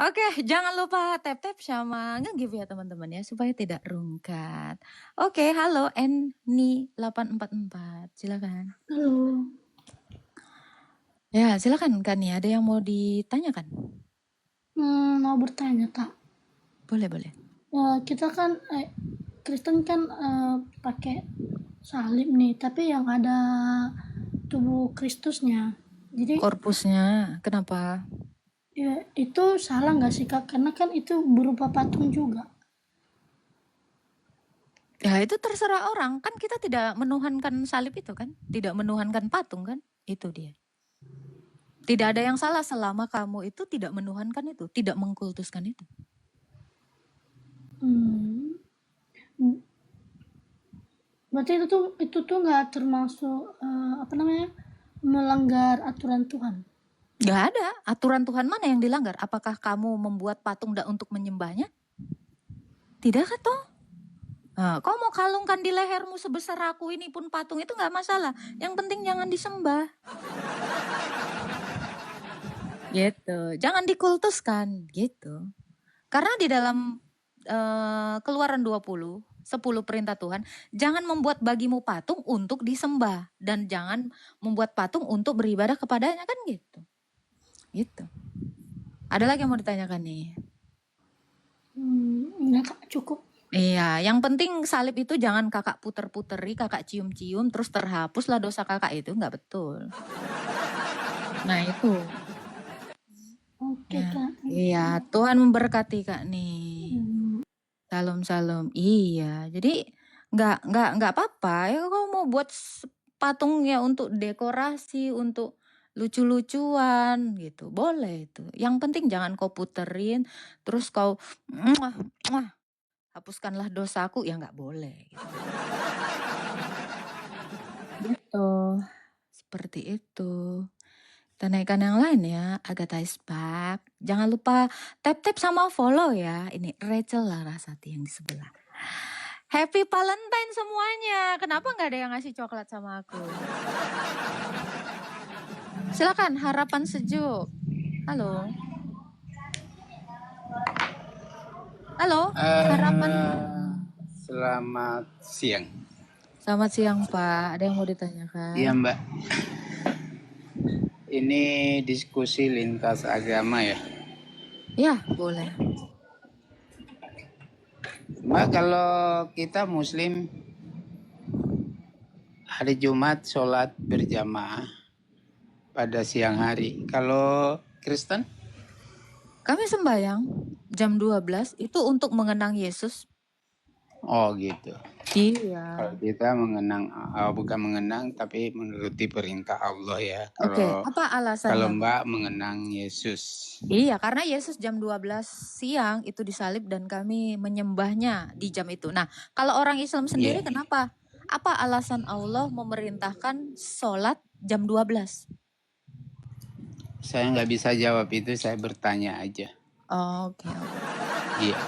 Oke, jangan lupa tap-tap sama nge-give ya teman-teman ya supaya tidak rungkat. Oke, halo Enni844, silakan. Halo. Ya, silakan Kak Nia, ada yang mau ditanyakan? Mau bertanya, Kak. Boleh. Kita kan Kristen kan pakai salib nih, tapi yang ada tubuh Kristusnya. Jadi Korpusnya, kenapa? ya itu salah nggak sih, Kak? Karena kan itu berupa patung juga. Ya itu terserah orang, kan kita tidak menuhankan salib itu kan, tidak menuhankan patung kan, itu dia. Tidak ada yang salah selama kamu itu tidak menuhankan itu, tidak mengkultuskan itu. Berarti itu tuh nggak termasuk melanggar aturan Tuhan. Gak ada aturan Tuhan mana yang dilanggar. Apakah kamu membuat patung untuk menyembahnya? Tidak kan toh? Nah, kau mau kalungkan di lehermu sebesar aku ini pun patung itu nggak masalah. Yang penting jangan disembah. Gitu. Jangan dikultuskan gitu. Karena di dalam Keluaran 20, 10 perintah Tuhan, jangan membuat bagimu patung untuk disembah dan jangan membuat patung untuk beribadah kepadanya kan gitu. Gitu. Ada lagi yang mau ditanyakan nih? Enggak, Kak, cukup. Iya, yang penting salib itu jangan kakak puter-puteri, kakak cium-cium, terus terhapuslah dosa kakak itu, nggak betul. Nah itu. Oke, Ya. Kak. Iya, Tuhan memberkati Kak nih. Salam. Iya, jadi nggak apa-apa ya kalau mau buat patung ya untuk dekorasi, untuk lucu-lucuan gitu, boleh itu. Yang penting jangan kau puterin, terus kau hapuskanlah dosaku, ya nggak boleh. Gitu, seperti itu. Kita naikkan yang lain ya, Agatha Ispak. Jangan lupa tap-tap sama follow ya. Ini Rachel Larasati yang di sebelah. Happy Valentine semuanya. Kenapa nggak ada yang ngasih coklat sama aku? Silakan, harapan sejuk. Halo. Harapan. Selamat siang. Selamat siang Pak, ada yang mau ditanyakan? Iya Mbak. Ini diskusi lintas agama ya? Ya, boleh. Mbak, kalau kita Muslim hari Jumat sholat berjamaah pada siang hari. Kalau Kristen? Kami sembahyang jam 12 itu untuk mengenang Yesus. Oh gitu. Iya. Kalau kita bukan mengenang tapi menuruti perintah Allah ya. Oke, apa alasannya? Kalau Mbak mengenang Yesus. Iya, karena Yesus jam 12 siang itu disalib dan kami menyembahnya di jam itu. Nah, kalau orang Islam sendiri kenapa? Apa alasan Allah memerintahkan sholat jam 12? Saya nggak bisa jawab itu, saya bertanya aja. Oke. Iya.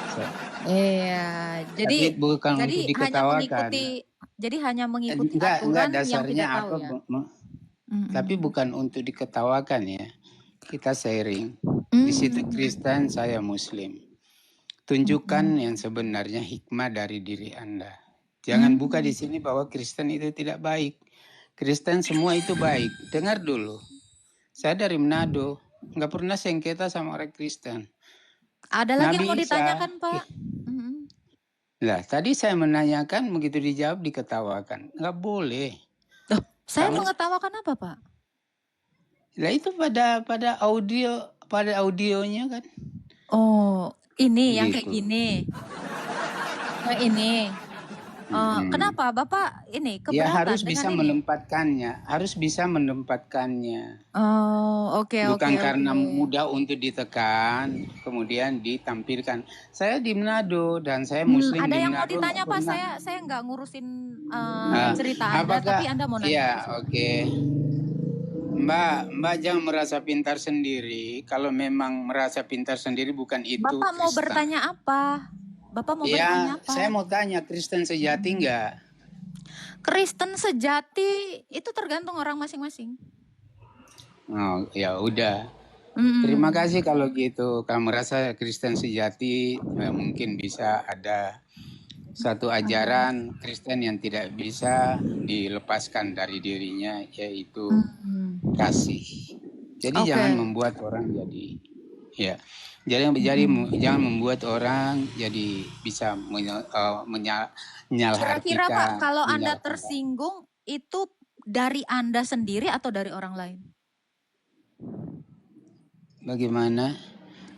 Iya, jadi bukan untuk diketawakan. hanya mengikuti aturan yang tidak tahu ya. Tapi bukan untuk diketawakan ya. Kita sharing. Di situ Kristen, saya Muslim. Tunjukkan yang sebenarnya hikmah dari diri Anda. Jangan buka di sini bahwa Kristen itu tidak baik. Kristen semua itu baik. Dengar dulu. Saya dari Manado, nggak pernah sengketa sama orang Kristen. Ada lagi yang mau ditanyakan Pak? Lah, tadi saya menanyakan, begitu dijawab diketawakan. Nggak boleh. Saya mengetawakan apa Pak? Lah itu pada audionya kan. Oh, ini yang kayak gini. Yang ini. Kenapa Bapak ini keberatan? Ya harus bisa menempatkannya. Oh, oke. Bukan karena mudah untuk ditekan, kemudian ditampilkan. Saya di Manado dan saya Muslim di Manado. Ada yang mau ditanya Pak? Saya nggak ngurusin cerita Anda, tapi Anda mau nanya. Iya, oke. Mbak jangan merasa pintar sendiri. Kalau memang merasa pintar sendiri bukan itu. Bapak mau bertanya apa? Bapak mau bertanya apa? Saya mau tanya, Kristen sejati enggak? Kristen sejati itu tergantung orang masing-masing. Oh, ya udah. Terima Mm-mm. kasih kalau gitu. Kamu merasa Kristen sejati, mungkin bisa ada satu ajaran Kristen yang tidak bisa dilepaskan dari dirinya, yaitu Mm. kasih. Jadi Oke. jangan membuat orang jadi, ya. Jadi Mm-mm. jangan membuat orang jadi bisa Kira-kira Pak, kalau Anda menyalahkan. tersinggung itu dari Anda sendiri atau dari orang lain? Bagaimana?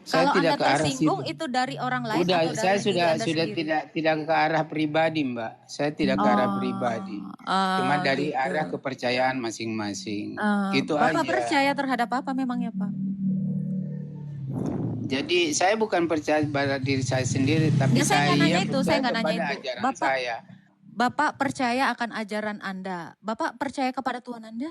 Saya Kalau Anda tidak ke arah tersinggung situ. itu dari orang lain Udah, atau saya dari diri Anda sudah sendiri? tidak ke arah pribadi, Mbak. Saya tidak ke arah pribadi. Cuma dari Gitu. arah kepercayaan masing-masing. Gitu Bapak aja. percaya terhadap apa memangnya Pak? Jadi saya bukan percaya pada diri saya sendiri, tapi Ya, saya nggak nanya itu, saya percaya nggak nanya kepada itu. ajaran Bapak saya. Bapak percaya akan ajaran Anda. Bapak percaya kepada Tuhan Anda?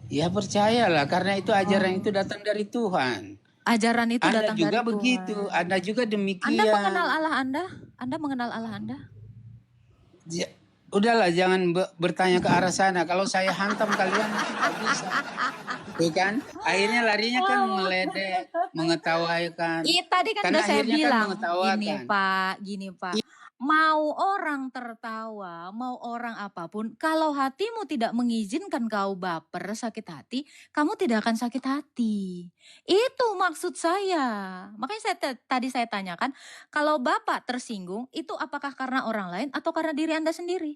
Ya percayalah, karena itu ajaran itu datang dari Tuhan. Ajaran itu Anda datang juga dari begitu, Tuhan. Anda juga Anda demikian. mengenal Allah Anda? Anda mengenal Allah Anda? Ya, udahlah, jangan bertanya ke arah sana. Kalau saya hantam kalian tidak bisa. Tuh kan, akhirnya larinya kan meledek, mengetawakan. Tadi kan Kan udah saya akhirnya kan bilang, mengetawakan. gini Pak. Mau orang tertawa, mau orang apapun, kalau hatimu tidak mengizinkan kau baper, sakit hati, kamu tidak akan sakit hati. Itu maksud saya. Makanya tadi saya tanyakan, kalau Bapak tersinggung, itu apakah karena orang lain atau karena diri Anda sendiri?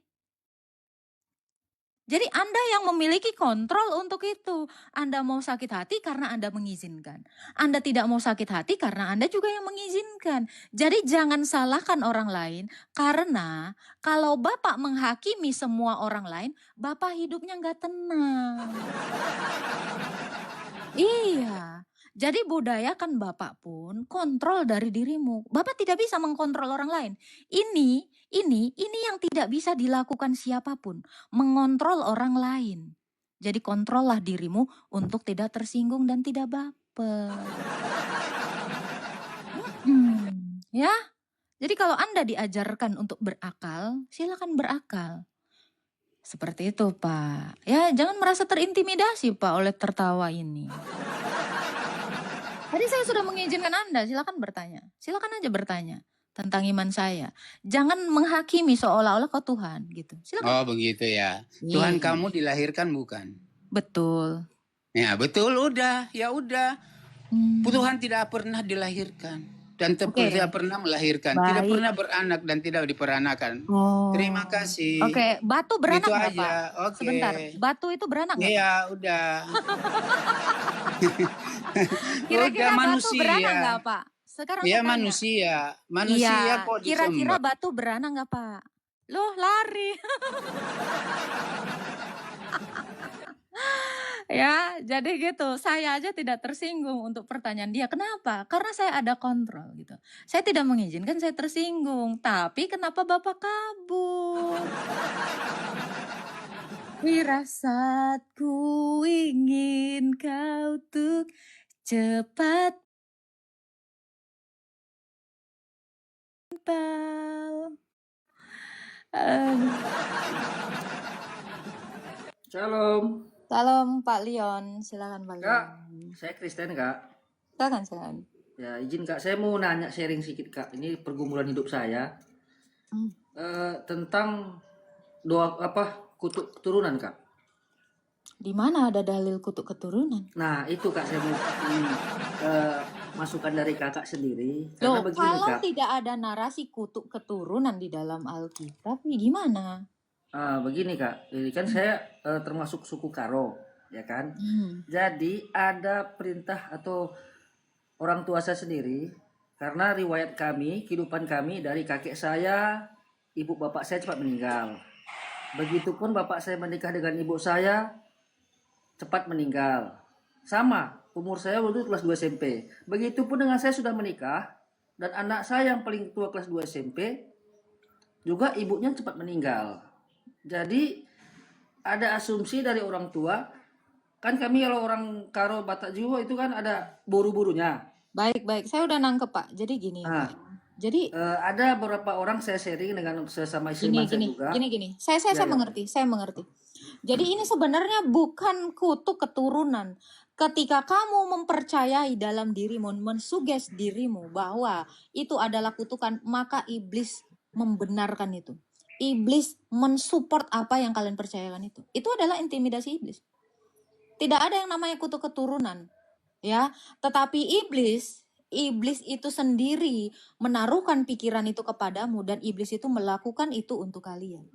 Jadi Anda yang memiliki kontrol untuk itu. Anda mau sakit hati karena Anda mengizinkan. Anda tidak mau sakit hati karena Anda juga yang mengizinkan. Jadi jangan salahkan orang lain, karena kalau Bapak menghakimi semua orang lain, Bapak hidupnya nggak tenang. Iya. Jadi budayakan Bapak pun kontrol dari dirimu. Bapak tidak bisa mengkontrol orang lain. Ini yang tidak bisa dilakukan siapapun, mengontrol orang lain. Jadi kontrollah dirimu untuk tidak tersinggung dan tidak baper. Ya. Jadi kalau Anda diajarkan untuk berakal, silakan berakal. Seperti itu, Pak. Ya, jangan merasa terintimidasi, Pak, oleh tertawa ini. Tadi saya sudah mengizinkan Anda, silakan bertanya. Silakan aja bertanya tentang iman saya. Jangan menghakimi seolah-olah kau Tuhan gitu. Silakan. Oh begitu ya. Tuhan Iya. kamu dilahirkan bukan? Betul. Ya betul, udah, ya udah. Tuhan tidak pernah dilahirkan dan tidak pernah melahirkan, tidak Baik. pernah beranak dan tidak diperanakan. Terima kasih. Oke, batu beranak Gitu nggak, aja. Pak? Oke. Sebentar, batu itu beranak nggak, Pak? Iya, udah. Kira-kira Udah, batu manusia. beranak nggak, Pak? Sekarang Iya, saya tanya. manusia Iya, kok kira-kira disembah. batu beranak nggak, Pak? Loh, lari. Ya, jadi gitu. Saya aja tidak tersinggung untuk pertanyaan dia. Kenapa? Karena saya ada kontrol gitu. Saya tidak mengizinkan saya tersinggung. Tapi kenapa Bapak kabur? Firasatku ingin kau tuh cepat Shalom. Salam Pak Leon, silakan Pak Leon. Kak, saya Kristen, Kak. Silakan. Ya, izin Kak, saya mau nanya sharing sedikit, Kak. Ini pergumulan hidup saya. Tentang doa kutuk keturunan, Kak. Di mana ada dalil kutuk keturunan? Nah, itu Kak, saya mau masukan dari Kakak sendiri. Karena Loh, begini, kalau Kak. tidak ada narasi kutuk keturunan di dalam Alkitab, gimana? Begini, Kak. Jadi kan saya termasuk suku Karo, ya kan? Jadi ada perintah atau orang tua saya sendiri, karena riwayat kami, kehidupan kami dari kakek saya, ibu bapak saya cepat meninggal. Begitupun bapak saya menikah dengan ibu saya cepat meninggal. Sama, umur saya waktu itu kelas 2 SMP. Begitupun dengan saya sudah menikah dan anak saya yang paling tua kelas 2 SMP juga ibunya cepat meninggal. Jadi ada asumsi dari orang tua, kan kami kalau orang Karo Batak Jawa itu kan ada boru-borunya. Baik, saya udah nangkep Pak. Jadi gini Pak. Jadi Ada beberapa orang saya sharing dengan sesama iman saya juga. gini. Saya Ya, ya. mengerti. Jadi ini sebenarnya bukan kutuk keturunan. Ketika kamu mempercayai dalam dirimu, mensuges dirimu bahwa itu adalah kutukan, maka iblis membenarkan itu. Iblis mensupport apa yang kalian percayakan itu. Itu adalah intimidasi iblis. Tidak ada yang namanya kutuk keturunan, ya. Tetapi iblis itu sendiri menaruhkan pikiran itu kepadamu dan iblis itu melakukan itu untuk kalian.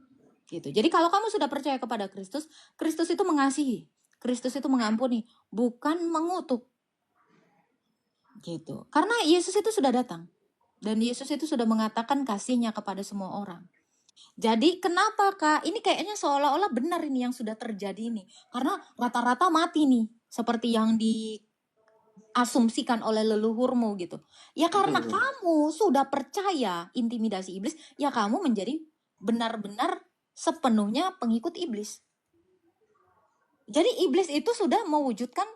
Gitu. Jadi kalau kamu sudah percaya kepada Kristus, Kristus itu mengasihi, Kristus itu mengampuni, bukan mengutuk. Gitu. Karena Yesus itu sudah datang dan Yesus itu sudah mengatakan kasihnya kepada semua orang. Jadi kenapa Kak? Ini kayaknya seolah-olah benar ini yang sudah terjadi nih. Karena rata-rata mati nih, seperti yang diasumsikan oleh leluhurmu gitu. Ya karena Betul. kamu sudah percaya intimidasi iblis, ya kamu menjadi benar-benar sepenuhnya pengikut iblis. Jadi iblis itu sudah mewujudkan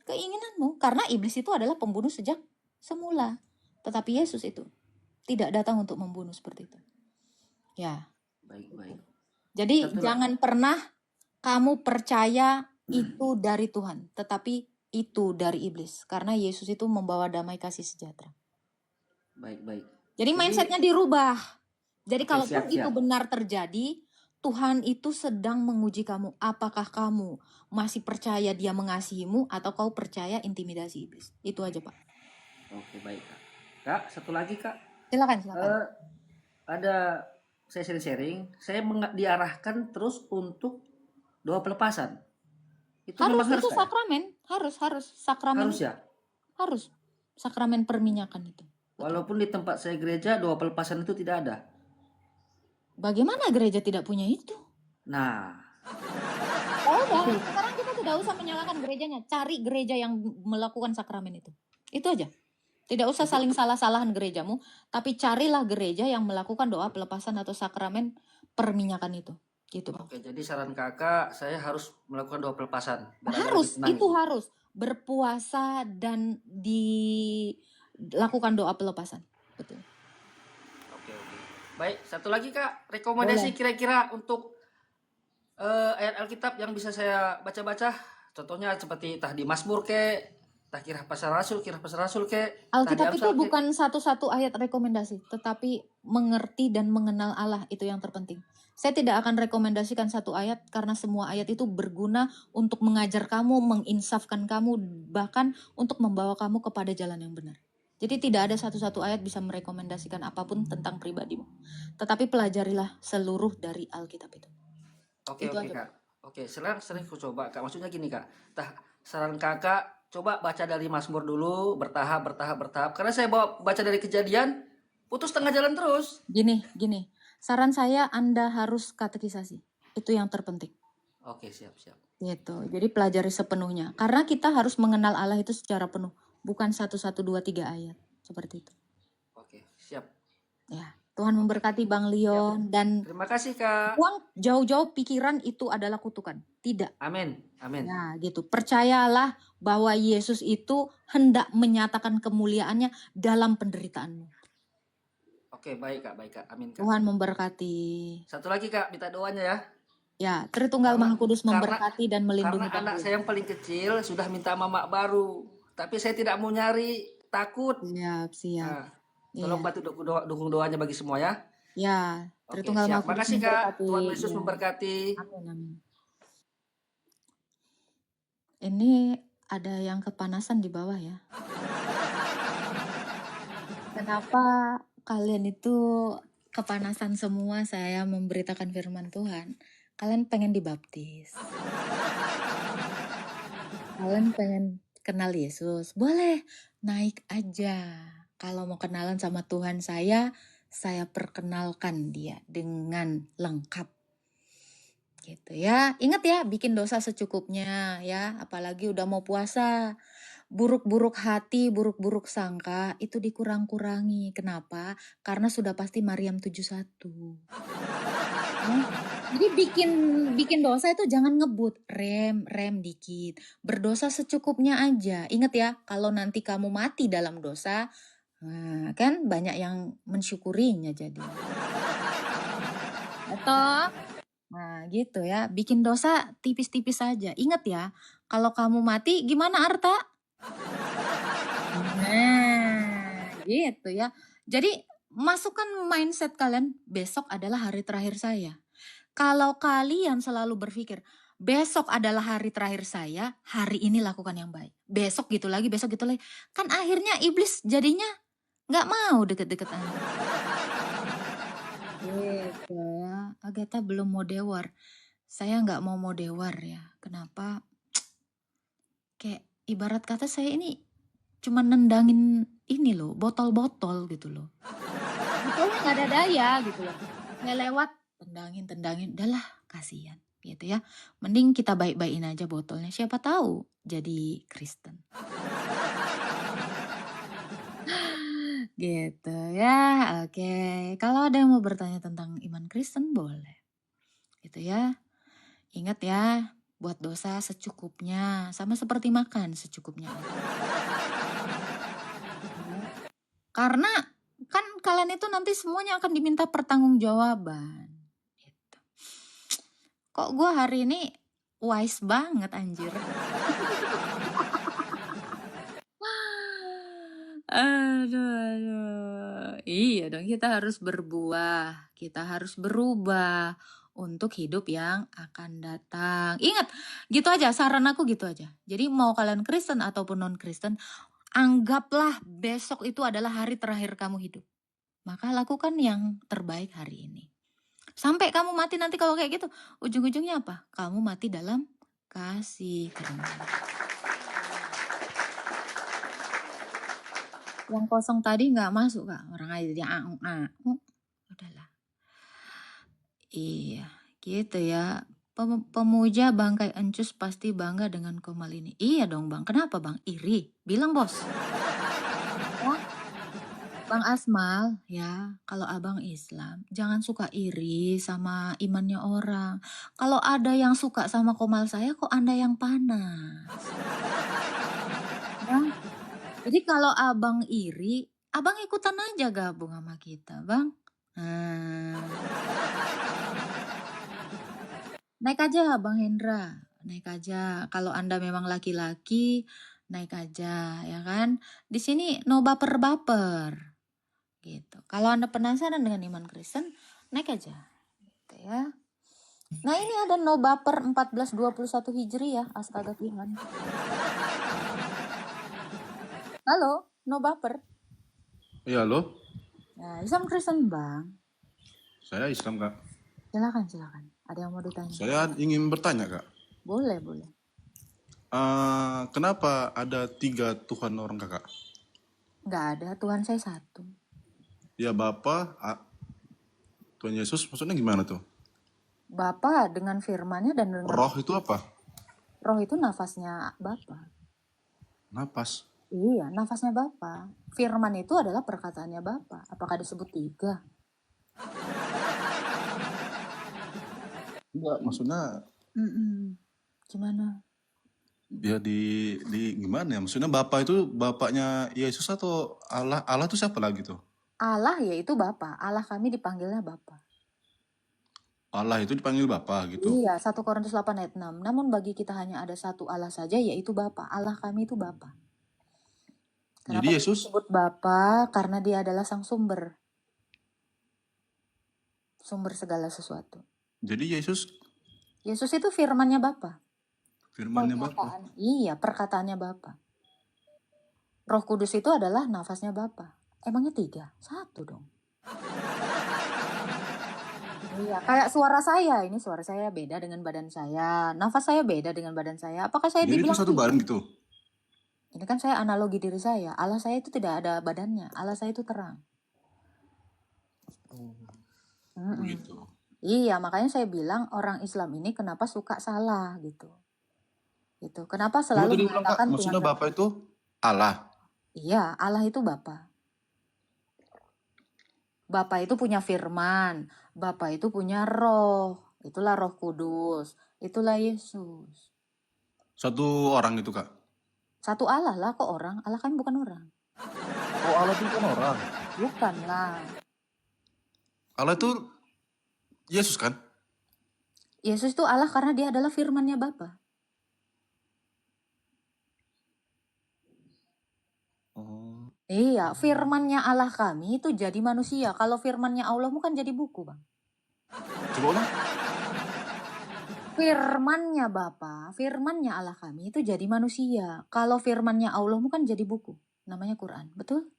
keinginanmu. Karena iblis itu adalah pembunuh sejak semula. Tetapi Yesus itu tidak datang untuk membunuh seperti itu. Ya. Baik. Jadi Satu jangan pernah kamu percaya itu dari Tuhan, tetapi itu dari iblis. Karena Yesus itu membawa damai kasih sejahtera. Baik. Jadi mindsetnya dirubah. Jadi Oke, kalaupun siap. itu benar terjadi, Tuhan itu sedang menguji kamu. Apakah kamu masih percaya dia mengasihimu atau kau percaya intimidasi iblis? Itu aja Pak. Oke, baik Kak. Kak, satu lagi Kak. Silakan. Ada saya sharing, saya diarahkan terus untuk doa pelepasan. Itu Harus, memang itu Kak? sakramen. Harus sakramen. Harus ya? Harus. Sakramen perminyakan itu. Walaupun di tempat saya gereja doa pelepasan itu tidak ada. Bagaimana gereja tidak punya itu? Nah, Udah, sekarang kita tidak usah menyalahkan gerejanya. Cari gereja yang melakukan sakramen itu. Itu aja. Tidak usah saling salah-salahan gerejamu, tapi carilah gereja yang melakukan doa pelepasan atau sakramen perminyakan itu. Gitu, Bang. oke, jadi saran Kakak saya harus melakukan doa pelepasan. biar agak Harus, lebih tenang itu ini. harus berpuasa dan dilakukan doa pelepasan. Betul. Oke. Baik, satu lagi Kak, rekomendasi kira-kira untuk ayat Alkitab yang bisa saya baca-baca. Contohnya seperti tah di Mazmur tah Kirah Pasal Rasul Alkitab tah di itu Amsal bukan satu-satu ayat rekomendasi, tetapi mengerti dan mengenal Allah itu yang terpenting. Saya tidak akan rekomendasikan satu ayat karena semua ayat itu berguna untuk mengajar kamu, menginsafkan kamu, bahkan untuk membawa kamu kepada jalan yang benar. Jadi tidak ada satu-satu ayat bisa merekomendasikan apapun tentang pribadimu. Tetapi pelajarilah seluruh dari Alkitab itu. Oke, Itu aja, Kak. Oke, sering ku coba Kak. Maksudnya gini Kak. Tah saran Kakak coba baca dari Mazmur dulu, bertahap. Karena saya baca dari Kejadian, putus tengah jalan terus. Gini. Saran saya Anda harus katekisasi. Itu yang terpenting. Oke, siap. Gitu. Jadi pelajari sepenuhnya. Karena kita harus mengenal Allah itu secara penuh. Bukan 1, 2, 3 ayat. Seperti itu. Oke, siap. Ya. Tuhan memberkati Bang Leon. Dan Terima kasih Kak. buang jauh-jauh pikiran itu adalah kutukan. Tidak. Amin. Ya gitu. Percayalah bahwa Yesus itu hendak menyatakan kemuliaannya dalam penderitaanmu. Oke, baik Kak. Amin Kak. Tuhan memberkati. Satu lagi Kak, minta doanya ya. Ya, Tritunggal Maha Kudus memberkati dan melindungi Karena anak Bang Leon. saya yang paling kecil sudah minta mama baru, tapi saya tidak mau nyari, takut. Siap. Nah, tolong bantu dukung doanya bagi semua ya. Ya, Oke, Tritunggal Maha siap. Kudus Makasih Kak. memberkati. Tuhan Yesus Ya. memberkati. Amin. Ini ada yang kepanasan di bawah ya. Kenapa kalian itu kepanasan semua saya memberitakan firman Tuhan? Kalian pengen dibaptis. Kalian pengen kenal Yesus. Boleh, naik aja. Kalau mau kenalan sama Tuhan saya perkenalkan dia dengan lengkap. Gitu ya. Ingat ya, bikin dosa secukupnya ya, apalagi udah mau puasa. Buruk-buruk hati, buruk-buruk sangka itu dikurang-kurangi. Kenapa? Karena sudah pasti Maryam 71. Jadi bikin dosa itu jangan ngebut, rem dikit. Berdosa secukupnya aja. Ingat ya, kalau nanti kamu mati dalam dosa, Nah, kan banyak yang mensyukurinya jadi. Atau nah gitu ya, bikin dosa tipis-tipis saja. Ingat ya, kalau kamu mati gimana Arta? Nah, gitu ya. Jadi masukkan mindset kalian, besok adalah hari terakhir saya. Kalau kalian selalu berpikir, besok adalah hari terakhir saya, hari ini lakukan yang baik. Besok gitu lagi. Kan akhirnya iblis jadinya nggak mau deket-deket Anda. Gitu ya. Agatha belum mau dewar. Saya nggak mau dewar ya. Kenapa? Kayak ibarat kata saya ini cuma nendangin ini loh, botol-botol gitu loh. Botolnya nggak ada daya gitu loh. Nggak lewat, tendangin, udahlah kasihan gitu ya. Mending kita baik-baikin aja botolnya, siapa tahu jadi Kristen. Gitu ya, oke. Kalau ada yang mau bertanya tentang iman Kristen boleh. Gitu ya. Ingat ya, buat dosa secukupnya, sama seperti makan secukupnya. Karena kan kalian itu nanti semuanya akan diminta pertanggungjawaban. Gitu. Kok gue hari ini wise banget anjir. Aduh. Iya dong, kita harus berbuah, kita harus berubah untuk hidup yang akan datang. Ingat, gitu aja, saran aku gitu aja. Jadi mau kalian Kristen ataupun non-Kristen, anggaplah besok itu adalah hari terakhir kamu hidup. Maka lakukan yang terbaik hari ini. Sampai kamu mati nanti kalau kayak gitu, ujung-ujungnya apa? Kamu mati dalam kasih karunia. Yang kosong tadi nggak masuk Kak, orang aja dia udahlah. Iya, gitu ya. Pemuja bangkai encus pasti bangga dengan Komal ini. Iya dong Bang, kenapa Bang? Iri? Bilang bos. Ya, Bang Asmal, ya, kalau abang Islam, jangan suka iri sama imannya orang. Kalau ada yang suka sama Komal saya, kok Anda yang panas? Bang, jadi kalau abang iri, abang ikutan aja gabung sama kita, Bang. Nah, naik aja Bang Hendra, naik aja. Kalau Anda memang laki-laki, naik aja, ya kan? Di sini no baper-baper. Gitu. Kalau Anda penasaran dengan iman Kristen, naik aja. Gitu ya. Nah ini ada no baper 1421 Hijri ya, astaga Tuhan. Halo, no baper. Iya, halo. Nah, Islam Kristen Bang. Saya Islam, Kak. Silakan. Ada yang mau ditanya? Saya ingin bertanya, Kak. Boleh. Kenapa ada 3 Tuhan orang Kakak? Nggak ada, Tuhan saya satu. Ya Bapa, Tuhan Yesus, maksudnya gimana tuh? Bapa dengan firman-Nya dan dengan Roh itu apa? Roh itu nafasnya Bapa. Napas. Iya, nafasnya Bapa. Firman itu adalah perkataannya Bapa. Apakah disebut 3? Enggak, maksudnya Gimana? ya di gimana ya? Maksudnya Bapa itu bapaknya Yesus atau Allah? Allah itu siapa lagi tuh? Allah yaitu Bapa. Allah kami dipanggilnya Bapa. Allah itu dipanggil Bapa gitu. Iya, 1 Korintus 8 ayat 6. Namun bagi kita hanya ada satu Allah saja, yaitu Bapa. Allah kami itu Bapa. Kenapa Jadi Yesus, disebut Bapa? Karena dia adalah sang sumber. Sumber segala sesuatu. jadi Yesus Yesus itu firman-Nya Bapa. firman-Nya Bapa. Iya, perkataannya Bapa. Roh Kudus itu adalah nafasnya Bapa. Emangnya 3? 1 dong. Iya, kayak suara saya. Ini suara saya beda dengan badan saya. Nafas saya beda dengan badan saya. Apakah saya Jadi itu dibilang satu badan gitu. Ini kan saya analogi diri saya. Allah saya itu tidak ada badannya. Allah saya itu terang. Begitu. Iya, makanya saya bilang orang Islam ini kenapa suka salah gitu. Gitu. Kenapa Kamu selalu tadi bilang, Kak, mengatakan maksudnya Tuhan Bapa itu Allah. Iya, Allah itu Bapa. Bapa itu punya firman. Bapa itu punya roh. Itulah Roh Kudus. Itulah Yesus. Satu orang itu, Kak. Satu Allah lah kok orang. Allah kan bukan orang. Oh, Allah itu kan orang. Bukan lah. Allah itu Yesus kan? Yesus itu Allah karena dia adalah firman-Nya Bapa. Oh. Iya, firman-Nya Allah kami itu jadi manusia. Kalau firman-Nya Allahmu kan jadi buku, Bang. Coba ulang. Firman-Nya Bapa, firman-Nya Allah kami itu jadi manusia. Kalau firman-Nya Allahmu kan jadi buku. Namanya Quran, betul?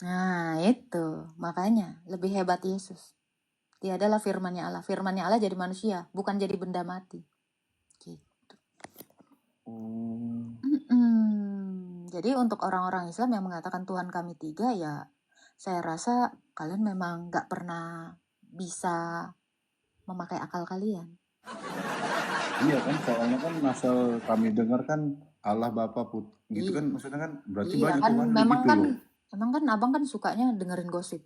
Nah, itu. Makanya lebih hebat Yesus. Dia adalah firman-Nya Allah. Firman-Nya Allah jadi manusia, bukan jadi benda mati. Gitu. Oh. Jadi untuk orang-orang Islam yang mengatakan Tuhan kami 3, ya saya rasa kalian memang gak pernah bisa memakai akal kalian. Iya kan, soalnya kan asal kami dengar kan Allah Bapa gitu kan, maksudnya kan berarti Iya banyak kan, Tuhan memang gitu kan, loh. memang kan abang kan sukanya dengerin gosip,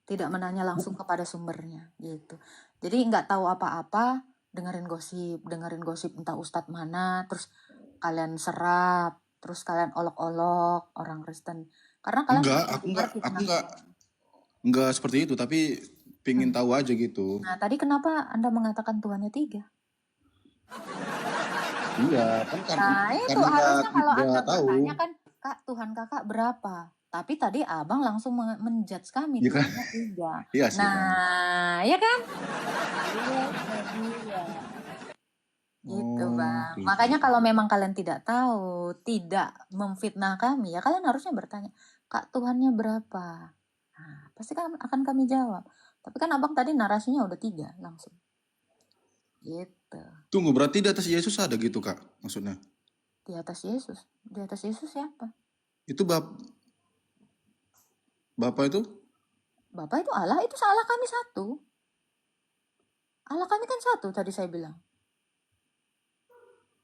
tidak menanya langsung kepada sumbernya gitu. Jadi nggak tahu apa-apa, dengerin gosip entah ustadz mana, terus kalian serap, terus kalian olok-olok orang Kristen. Karena kalian Enggak, pernah aku dengar enggak fitnah. enggak seperti itu, tapi pingin tahu aja gitu. Nah tadi kenapa Anda mengatakan Tuhannya 3? Iya, kan Nah itu karena harusnya kalau nggak Anda tahu. bertanya kan, Kak Tuhan kakak berapa? Tapi tadi abang langsung menjudge kami, Iya kan? Tuhannya 3. Iya sih, Bang. Nah ya kan? Iya. Gitu Oh, Bang. gitu. Makanya kalau memang kalian tidak tahu, tidak memfitnah kami, ya kalian harusnya bertanya, Kak Tuhannya berapa? Nah, pasti kan akan kami jawab. Tapi kan abang tadi narasinya udah 3 langsung. Gitu. Tunggu, berarti di atas Yesus ada gitu, Kak, maksudnya? Di atas Yesus. Di atas Yesus siapa? Itu Bapak itu? Bapak itu Allah, itu Allah kami satu. Allah kami kan satu tadi saya bilang.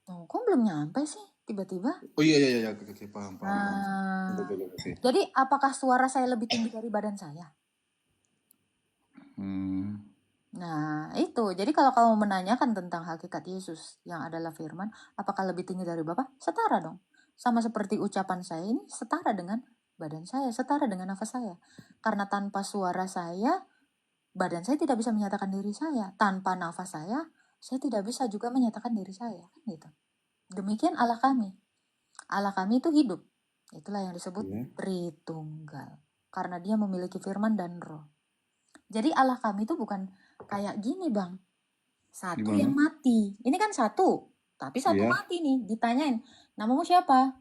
Oh, kok belum nyampe sih tiba-tiba? Oh iya, oke, paham. Nah, Oke. jadi apakah suara saya lebih tinggi dari badan saya? Nah, itu. Jadi kalau kamu menanyakan tentang hakikat Yesus yang adalah firman, apakah lebih tinggi dari Bapa? Setara dong. Sama seperti ucapan saya ini setara dengan badan saya, setara dengan nafas saya. Karena tanpa suara saya, badan saya tidak bisa menyatakan diri saya. Tanpa nafas saya tidak bisa juga menyatakan diri saya. Kan gitu. Demikian Allah kami. Allah kami itu hidup. Itulah yang disebut Tritunggal. Karena dia memiliki firman dan roh. Jadi Allah kami itu bukan kayak gini Bang. Satu Gimana? yang mati. Ini kan satu. Tapi satu mati nih. Ditanyain, namamu siapa?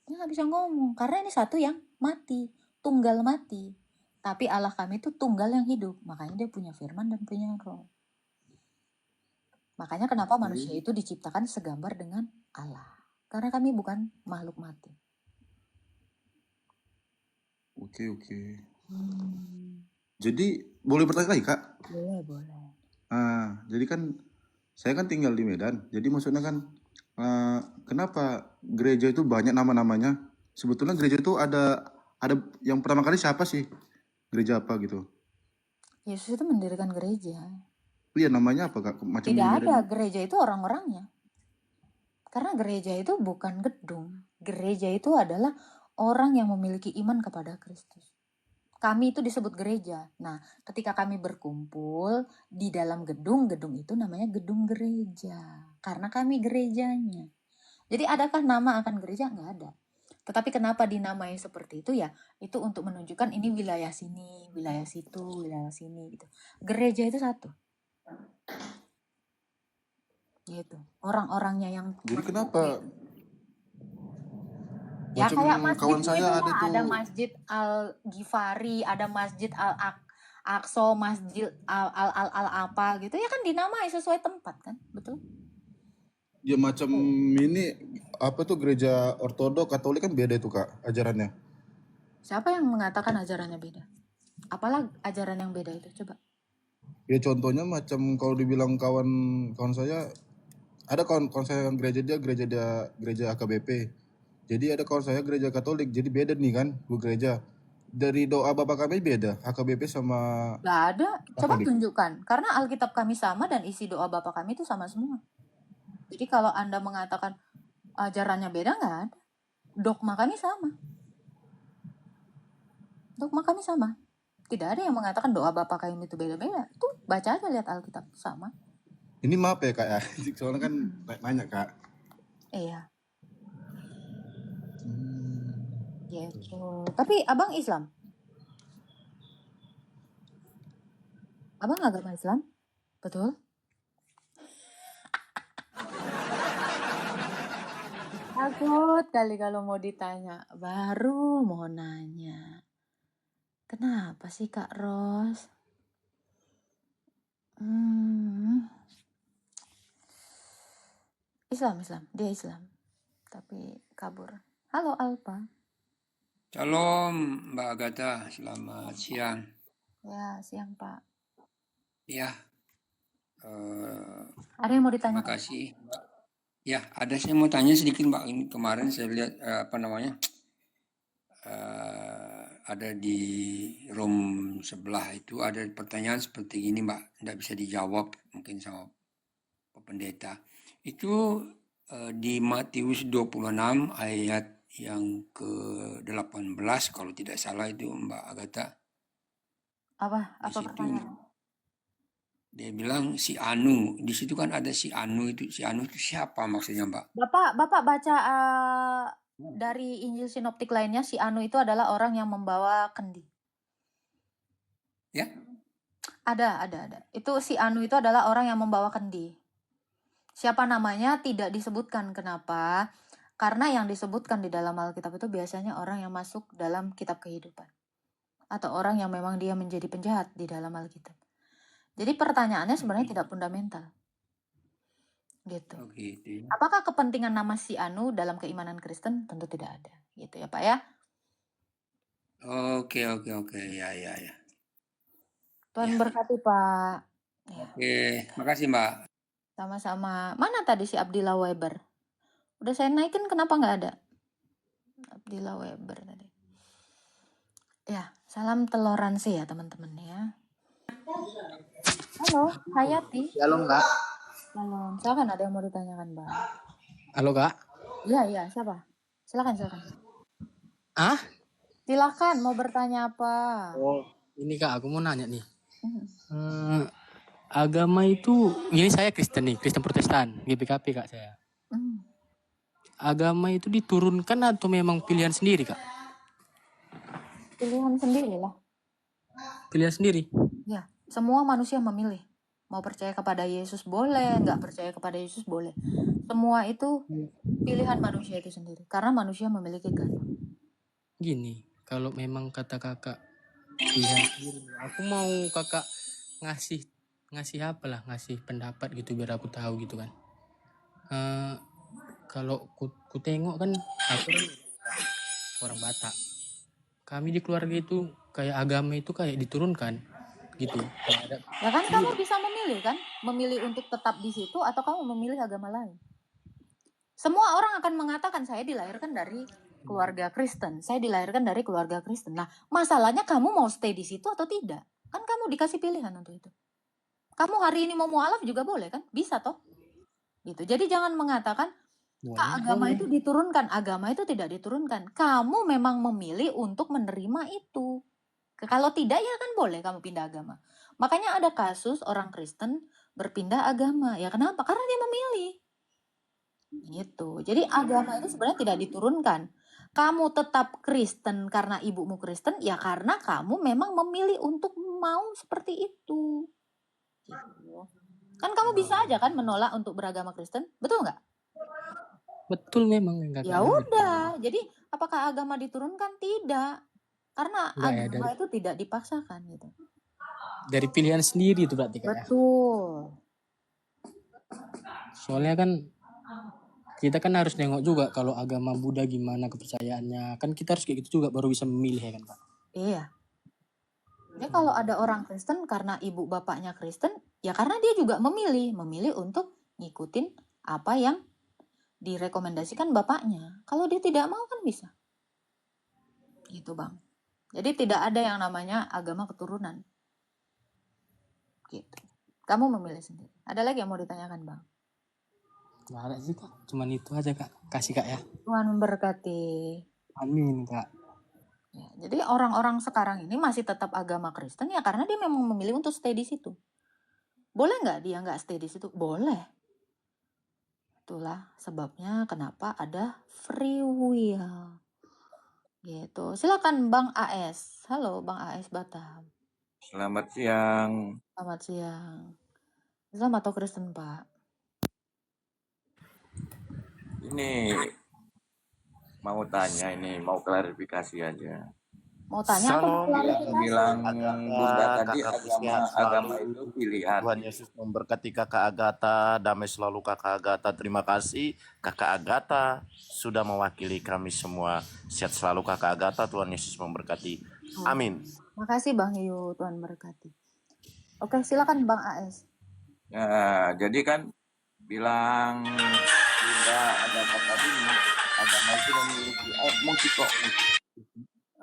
Dia gak bisa ngomong. Karena ini satu yang mati. Tunggal mati. Tapi Allah kami itu tunggal yang hidup. Makanya dia punya firman dan punya roh. Makanya kenapa manusia itu diciptakan segambar dengan Allah. Karena kami bukan makhluk mati. Oke. Jadi boleh bertanya lagi, Kak? Boleh. Jadi kan saya kan tinggal di Medan. Jadi maksudnya kan kenapa gereja itu banyak nama-namanya? Sebetulnya gereja itu ada yang pertama kali siapa sih? Gereja apa gitu? Yesus itu mendirikan gereja. Iya, namanya apa, Kak? Macam Tidak ada, gereja itu orang-orangnya. Karena gereja itu bukan gedung. Gereja itu adalah orang yang memiliki iman kepada Kristus. Kami itu disebut gereja. Nah, ketika kami berkumpul di dalam gedung itu namanya gedung gereja. Karena kami gerejanya. Jadi adakah nama akan gereja? Nggak ada. Tetapi kenapa dinamai seperti itu ya? Itu untuk menunjukkan ini wilayah sini, wilayah situ, wilayah sini gitu. Gereja itu satu. Gitu. Orang-orangnya yang Jadi kenapa? Ya Macam kayak masjid kawan itu saya lah, ada tuh. ada Masjid Al-Ghifari, ada Masjid Al-Aqsa, Masjid Al apa gitu ya kan dinamai sesuai tempat kan, betul? Ya macam ini apa tuh gereja ortodok Katolik kan beda itu, Kak, ajarannya. Siapa yang mengatakan ajarannya beda? Apalah ajaran yang beda itu coba? Ya contohnya macam kalau dibilang kawan saya ada kawan saya yang gereja AKBP. Jadi ada kawan saya gereja Katolik. Jadi beda nih kan, bu gereja. Dari doa Bapak kami beda, AKBP sama Gak ada. Coba Katolik. tunjukkan. Karena Alkitab kami sama dan isi doa Bapak kami itu sama semua. Jadi kalau Anda mengatakan ajarannya beda, nggak ada. dogma kami sama. Dogma kami sama. Tidak ada yang mengatakan doa Bapa kami itu beda-beda. Itu baca aja, lihat Alkitab, sama. Ini maaf ya Kak ya, soalnya kan banyak Kak. Iya, gitu. Tapi abang Islam? Abang agama Islam? Betul? Takut kali kalau mau ditanya. Baru mau nanya. Kenapa sih Kak Ros? Islam. Dia Islam. Tapi kabur. Halo Alpa. Shalom Mbak Agatha, selamat siang. Ya, siang Pak. Ya, Ada yang mau terima ditanya? kasih Mbak. Ya, ada saya mau tanya sedikit Mbak. Ini kemarin saya lihat ada di room sebelah itu ada pertanyaan seperti ini Mbak, tidak bisa dijawab mungkin sama Pak Pendeta. Itu di Matius 26 ayat yang ke-18 kalau tidak salah itu Mbak Agatha. Apa Di situ pertanyaan? dia bilang si Anu, di situ kan ada si Anu itu siapa maksudnya Mbak? Bapak baca dari Injil sinoptik lainnya, si Anu itu adalah orang yang membawa kendi. Ya? Ada. Itu si Anu itu adalah orang yang membawa kendi. Siapa namanya tidak disebutkan. Kenapa? Karena yang disebutkan di dalam Alkitab itu biasanya orang yang masuk dalam kitab kehidupan. Atau orang yang memang dia menjadi penjahat di dalam Alkitab. Jadi pertanyaannya sebenarnya tidak fundamental. Gitu. Oh, gitu. Apakah kepentingan nama si Anu dalam keimanan Kristen? Tentu tidak ada. Gitu ya Pak ya. Oke. Ya. Tuhan Ya. berkati Pak. Ya. Oke, makasih Mbak. Sama-sama. Mana tadi si Abdillah Weber? Udah saya naikin, kenapa nggak ada? Abdillah Weber tadi. Ya, salam toleransi ya teman-teman ya. Halo, Hayati. Halo Kak. Halo, silakan, ada yang mau ditanyakan Bang. Halo Kak. Iya, siapa? Silakan. Ah? Silakan, mau bertanya apa? Oh, ini Kak, aku mau nanya nih. Agama itu, ini saya Kristen nih, Kristen Protestan, GPKP Kak saya. Agama itu diturunkan atau memang pilihan sendiri Kak? Pilihan sendiri lah. Pilihan sendiri? Ya, semua manusia memilih. Mau percaya kepada Yesus boleh, nggak percaya kepada Yesus boleh. Semua itu pilihan manusia itu sendiri. Karena manusia memiliki kehendak. Gini, kalau memang kata kakak pilihan sendiri, aku mau kakak ngasih apa lah, ngasih pendapat gitu biar aku tahu gitu kan. Kalau ku tengok kan aku orang Batak. Kami di keluarga itu kayak agama itu kayak diturunkan gitu. Ya kan kamu bisa memilih kan, memilih untuk tetap di situ atau kamu memilih agama lain. Semua orang akan mengatakan saya dilahirkan dari keluarga Kristen, saya dilahirkan dari keluarga Kristen. Nah, masalahnya kamu mau stay di situ atau tidak? Kan kamu dikasih pilihan untuk itu. Kamu hari ini mau mualaf juga boleh kan? Bisa toh? Gitu. Jadi jangan mengatakan agama itu diturunkan, agama itu tidak diturunkan. Kamu memang memilih untuk menerima itu. Kalau tidak ya kan boleh kamu pindah agama. Makanya ada kasus orang Kristen berpindah agama. Ya kenapa? Karena dia memilih. Gitu. Jadi agama itu sebenarnya tidak diturunkan. Kamu tetap Kristen karena ibumu Kristen, ya karena kamu memang memilih untuk mau seperti itu. Gitu. Kan kamu bisa aja kan menolak untuk beragama Kristen, betul nggak? Betul memang enggak. Ya udah. Jadi apakah agama diturunkan? Tidak. Karena agama itu tidak dipaksakan gitu. Dari pilihan sendiri itu berarti kayak. Betul. Soalnya kan kita kan harus nengok juga kalau agama Buddha gimana kepercayaannya. Kan kita harus kayak gitu juga baru bisa memilih ya kan Pak. Iya. Jadi kalau ada orang Kristen karena ibu bapaknya Kristen, ya karena dia juga memilih untuk ngikutin apa yang direkomendasikan bapaknya. Kalau dia tidak mau kan bisa. Gitu Bang. Jadi tidak ada yang namanya agama keturunan. Gitu. Kamu memilih sendiri. Ada lagi yang mau ditanyakan Bang? Nggak ada sih Kak, cuman itu aja Kak. Kasih Kak ya. Tuhan memberkati. Amin Kak. Ya, jadi orang-orang sekarang ini masih tetap agama Kristen ya karena dia memang memilih untuk stay di situ. Boleh nggak dia nggak stay di situ? Boleh. Itulah sebabnya kenapa ada free will. Gitu. Silakan Bang AS. Halo Bang AS Batam. Selamat siang. Selamat siang. Islam atau Kristen Pak? Ini mau tanya, ini mau klarifikasi aja. Mau tanya apa mau Salam klarifikasi? Bilang Bunda Agatha, tadi kakakku agama sehat agama selalu. itu pilihan. Tuhan Yesus memberkati kakak Agatha, damai selalu kakak Agatha. Terima kasih kakak Agatha sudah mewakili kami semua. Sehat selalu kakak Agatha, Tuhan Yesus memberkati. Amin. Makasih Bang Yu, Tuhan berkati. Oke, silakan Bang AS. Nah, jadi kan bilang Bunda Agatha tadi agama itu memiliki mungkin kok.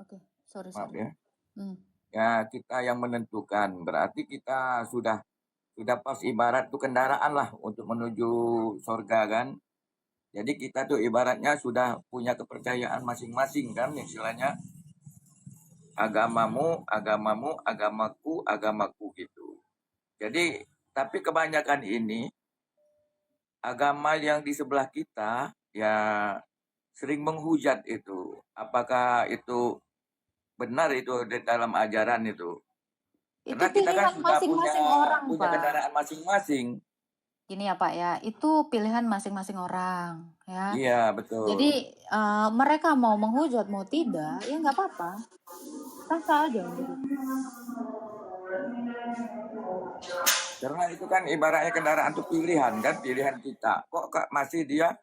Oke, sorry. Maaf ya. Hmm. Ya kita yang menentukan. Berarti kita sudah pas ibarat tuh kendaraan lah untuk menuju surga kan. Jadi kita tuh ibaratnya sudah punya kepercayaan masing-masing kan, istilahnya agamamu, agamaku gitu. Jadi tapi kebanyakan ini agama yang di sebelah kita ya sering menghujat itu. Apakah itu benar itu di dalam ajaran itu? Itu Karena kita kan pilihan sudah masing-masing orang, punya Pak. kendaraan masing-masing. Gini ya Pak ya, itu pilihan masing-masing orang ya. Iya betul. Jadi mereka mau menghujat mau tidak, ya nggak apa-apa. Sah-sah aja gitu. Karena itu kan ibaratnya kendaraan itu pilihan kan, pilihan kita. Kok masih dia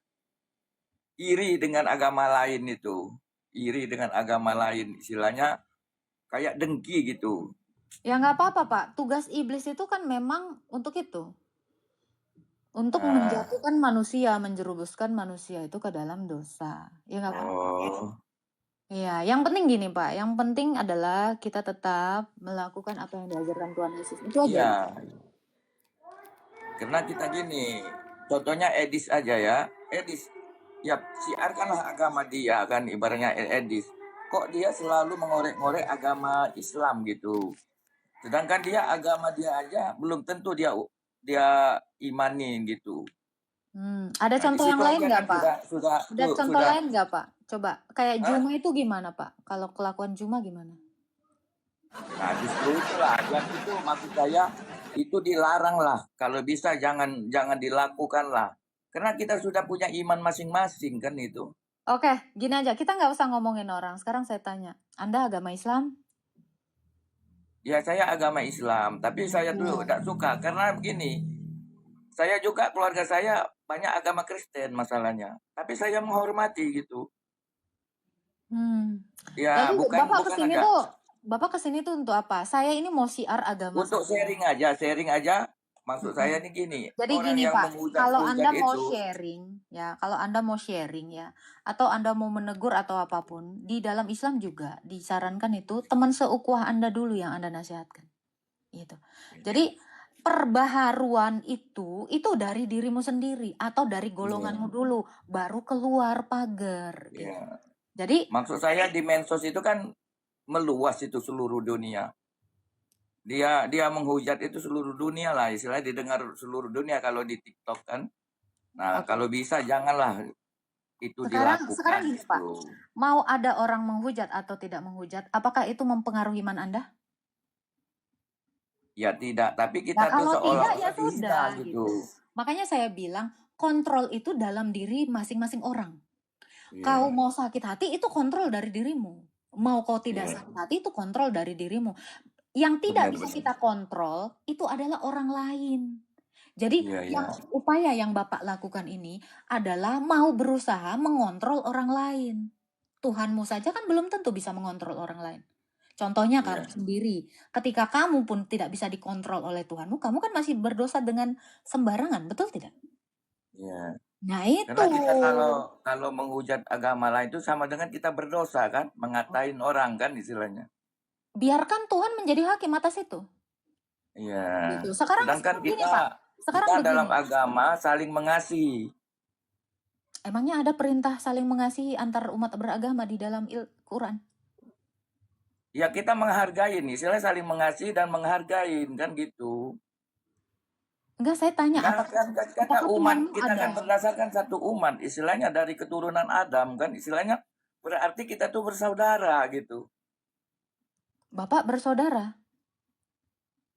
iri dengan agama lain itu? Iri dengan agama lain, istilahnya kayak dengki gitu. Ya nggak apa-apa Pak, tugas iblis itu kan memang untuk itu. Untuk menjatuhkan manusia, menjerumuskan manusia itu ke dalam dosa. Ya nggak apa-apa. Oh, Iya, yang penting gini Pak, yang penting adalah kita tetap melakukan apa yang diajarkan Tuhan Yesus. Itu aja. iya. Karena kita gini, contohnya Edis aja ya. Edis, ya siarkanlah agama dia kan, ibaratnya Edis. Kok dia selalu mengorek-ngorek agama Islam gitu. Sedangkan dia agama dia aja belum tentu dia imanin gitu. Ada Nah, contoh di yang situ lain aja nggak kan Pak? Ada contoh lain nggak Pak? Coba kayak Hah? Juma itu gimana Pak? Kalau kelakuan Juma gimana? Nah justru itulah yang itu maksud saya itu dilarang lah. Kalau bisa jangan dilakukan lah. Karena kita sudah punya iman masing-masing kan itu. Oke, gini aja, kita nggak usah ngomongin orang. Sekarang saya tanya, Anda agama Islam? Ya saya agama Islam, tapi saya tuh tidak suka karena begini. Saya juga keluarga saya banyak agama Kristen masalahnya, tapi saya menghormati gitu. Ya Jadi bukan Bapak kesini tuh untuk apa? Saya ini mau siar agama untuk saya. sharing aja. Maksud saya nih gini. Jadi orang gini yang Pak, kalau Anda mau itu, sharing ya, kalau Anda mau sharing ya, atau Anda mau menegur atau apapun, di dalam Islam juga disarankan itu teman seukuah Anda dulu yang Anda nasihatkan. Gitu. Jadi perbaharuan itu dari dirimu sendiri atau dari golonganmu dulu, baru keluar pagar. Gitu. ya. Jadi Maksud saya di medsos itu kan meluas itu seluruh dunia. Dia menghujat itu seluruh dunia lah, istilahnya didengar seluruh dunia kalau di TikTok kan. Nah, kalau bisa janganlah itu dilakukan. Sekarang gini Pak, mau ada orang menghujat atau tidak menghujat, apakah itu mempengaruhi iman Anda? Ya tidak, tapi kita Nah, tuh kalau seolah-olah tidak ya sudah gitu. Makanya saya bilang kontrol itu dalam diri masing-masing orang. Iya. Kau mau sakit hati itu kontrol dari dirimu. Mau kau tidak sakit hati itu kontrol dari dirimu. Yang tidak bisa kita kontrol itu adalah orang lain. Jadi upaya yang Bapak lakukan ini adalah mau berusaha mengontrol orang lain. Tuhanmu saja kan belum tentu bisa mengontrol orang lain. Contohnya kamu sendiri. Ketika kamu pun tidak bisa dikontrol oleh Tuhanmu, kamu kan masih berdosa dengan sembarangan, betul tidak? Iya. Nah itu. Karena kita kalau menghujat agama lain itu sama dengan kita berdosa kan, mengatain orang kan istilahnya. Biarkan Tuhan menjadi hakim atas itu. Iya. Gitu. Sekarang Sedangkan gini, kita Pak. Sekarang dalam agama saling mengasihi. Emangnya ada perintah saling mengasihi antar umat beragama di dalam Quran? Ya kita menghargai, istilahnya saling mengasihi dan menghargai kan gitu. Enggak, saya tanya Nah, apakah kata umat Tuhanmu kita kan ada? berdasarkan satu umat, istilahnya dari keturunan Adam kan, istilahnya berarti kita tuh bersaudara gitu. Bapak bersaudara?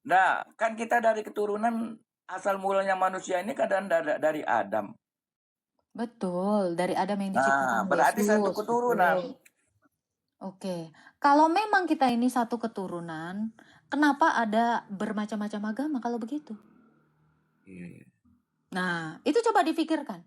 Nah, kan kita dari keturunan asal mulanya manusia ini kan dari Adam. Betul, dari Adam yang diciptakan Nah, berarti satu Yesus. keturunan. Betul. Oke, kalau memang kita ini satu keturunan, kenapa ada bermacam-macam agama kalau begitu? Iya. Nah, itu coba dipikirkan.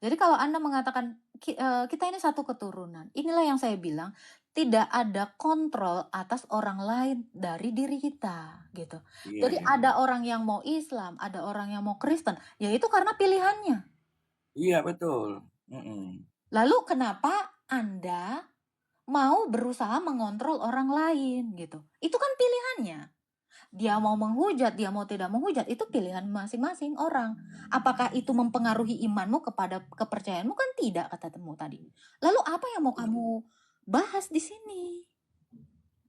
Jadi kalau Anda mengatakan kita ini satu keturunan, inilah yang saya bilang, tidak ada kontrol atas orang lain dari diri kita, gitu. Iya, Jadi iya. ada orang yang mau Islam, ada orang yang mau Kristen, ya itu karena pilihannya. Iya, betul. Lalu kenapa Anda mau berusaha mengontrol orang lain, gitu? Itu kan pilihannya. Dia mau menghujat, dia mau tidak menghujat, itu pilihan masing-masing orang. Apakah itu mempengaruhi imanmu kepada kepercayaanmu? Kan tidak, kata temu tadi. Lalu apa yang mau kamu bahas di sini?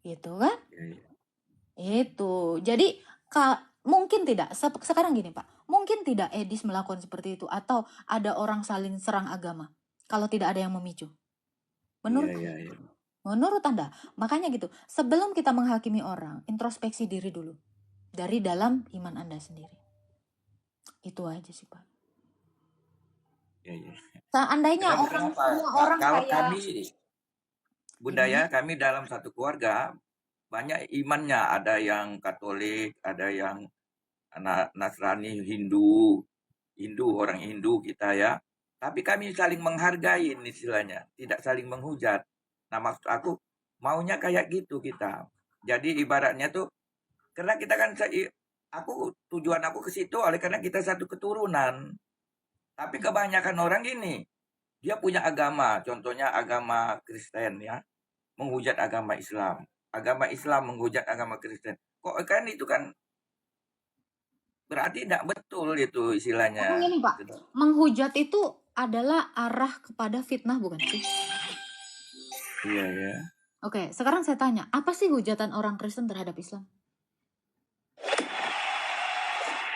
Gitu kan? Itu. Jadi mungkin tidak. Sekarang gini Pak, mungkin tidak Edis melakukan seperti itu, atau ada orang saling serang agama kalau tidak ada yang memicu. Menurut Iya. Menurut Anda, makanya gitu, sebelum kita menghakimi orang, introspeksi diri dulu. Dari dalam iman Anda sendiri. Itu aja sih Pak. Iya. Seandainya semua orang kalau kayak... kami, Bunda ya, kami dalam satu keluarga, banyak imannya. Ada yang Katolik, ada yang Nasrani, Hindu, orang Hindu kita ya. Tapi kami saling menghargai istilahnya, tidak saling menghujat. Nah, maksud aku maunya kayak gitu kita. Jadi ibaratnya tuh, karena kita kan tujuan aku ke situ oleh karena kita satu keturunan. Tapi kebanyakan orang gini, dia punya agama, contohnya agama Kristen ya, menghujat agama Islam. Agama Islam menghujat agama Kristen. Kok kan itu kan berarti tidak betul itu istilahnya. Ini Pak, menghujat itu adalah arah kepada fitnah, bukan sih? Iya ya. Oke, sekarang saya tanya, apa sih hujatan orang Kristen terhadap Islam?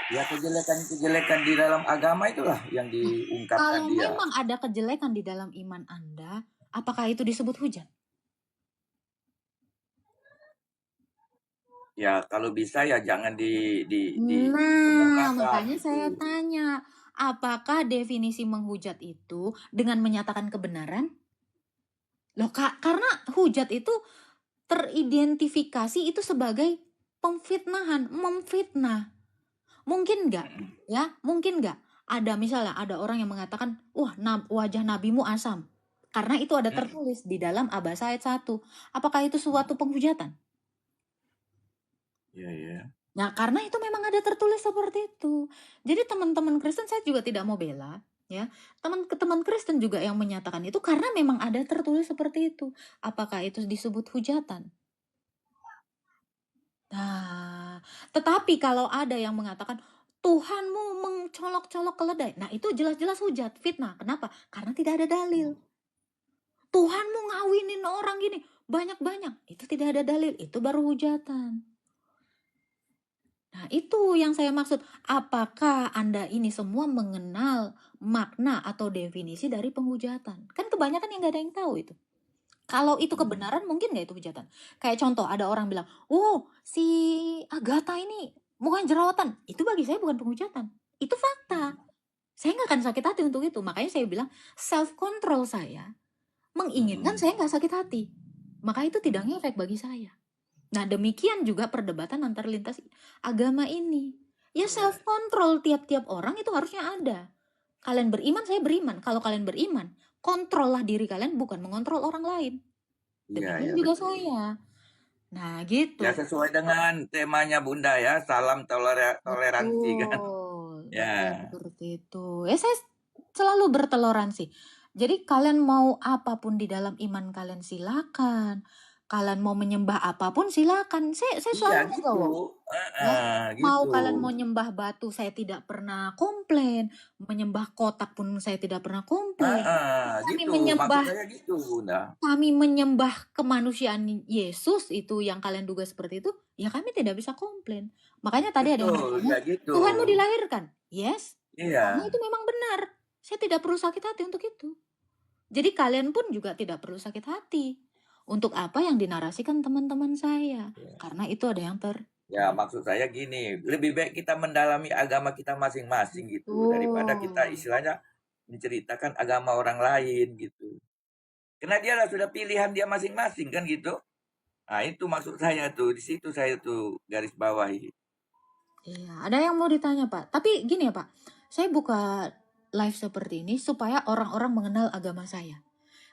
Ya kejelekan di dalam agama itulah yang diungkapkan Kalau dia. memang ada kejelekan di dalam iman Anda, apakah itu disebut hujat? Ya kalau bisa ya jangan Nah, makanya gitu. saya tanya, apakah definisi menghujat itu dengan menyatakan kebenaran? Loh Kak, karena hujat itu teridentifikasi itu sebagai pemfitnahan, memfitnah. Mungkin nggak? Ya, mungkin nggak? Ada misalnya ada orang yang mengatakan, wah wajah nabimu asam. Karena itu ada tertulis di dalam Abasa ayat 1. Apakah itu suatu penghujatan? Iya. Nah, karena itu memang ada tertulis seperti itu. Jadi teman-teman Kristen saya juga tidak mau bela, ya. Teman-teman Kristen juga yang menyatakan itu karena memang ada tertulis seperti itu. Apakah itu disebut hujatan? Nah, tetapi kalau ada yang mengatakan Tuhanmu mencolok-colok keledai, nah itu jelas-jelas hujat, fitnah. Kenapa? Karena tidak ada dalil. Tuhanmu ngawinin orang gini banyak-banyak, itu tidak ada dalil, itu baru hujatan. Nah, itu yang saya maksud. Apakah Anda ini semua mengenal makna atau definisi dari penghujatan? Kan kebanyakan yang gak ada yang tahu itu. Kalau itu kebenaran, mungkin gak itu hujatan? Kayak contoh, ada orang bilang, oh si Agatha ini mukanya jerawatan. Itu bagi saya bukan penghujatan. Itu fakta. Saya gak akan sakit hati untuk itu. Makanya saya bilang, self-control saya menginginkan saya gak sakit hati. Maka itu tidak ngefek bagi saya. Nah, demikian juga perdebatan antar lintas agama ini. Ya self-control tiap-tiap orang itu harusnya ada. Kalian beriman, saya beriman. Kalau kalian beriman, kontrollah diri kalian, bukan mengontrol orang lain. Demikian juga betul. saya. Nah, gitu. Ya sesuai dengan temanya Bunda ya, salam toleransi kan. Ya. Seperti itu. Ya saya selalu bertoleransi. Jadi kalian mau apapun di dalam iman kalian silakan. Kalian mau menyembah apapun silakan. Saya Iya selalu gitu. menjawab. Ya, mau Gitu. kalian mau nyembah batu, saya tidak pernah komplain. Menyembah kotak pun saya tidak pernah komplain. Kami Gitu. Maksud menyembah saya gitu, Bunda. kami menyembah kemanusiaan Yesus itu yang kalian duga seperti itu, ya kami tidak bisa komplain. Makanya tadi ada yang Betul, bertanya, ya gitu. Tuhanmu dilahirkan. Yes, karena Iya. itu memang benar. Saya tidak perlu sakit hati untuk itu. Jadi kalian pun juga tidak perlu sakit hati. Untuk apa yang dinarasikan teman-teman saya? Karena itu ada yang Ya, maksud saya gini, lebih baik kita mendalami agama kita masing-masing gitu, daripada kita istilahnya menceritakan agama orang lain gitu. Karena dia lah sudah pilihan dia masing-masing kan gitu. Nah, itu maksud saya tuh, di situ saya tuh garis bawahi. Iya, ada yang mau ditanya Pak. Tapi gini ya Pak, saya buka live seperti ini supaya orang-orang mengenal agama saya.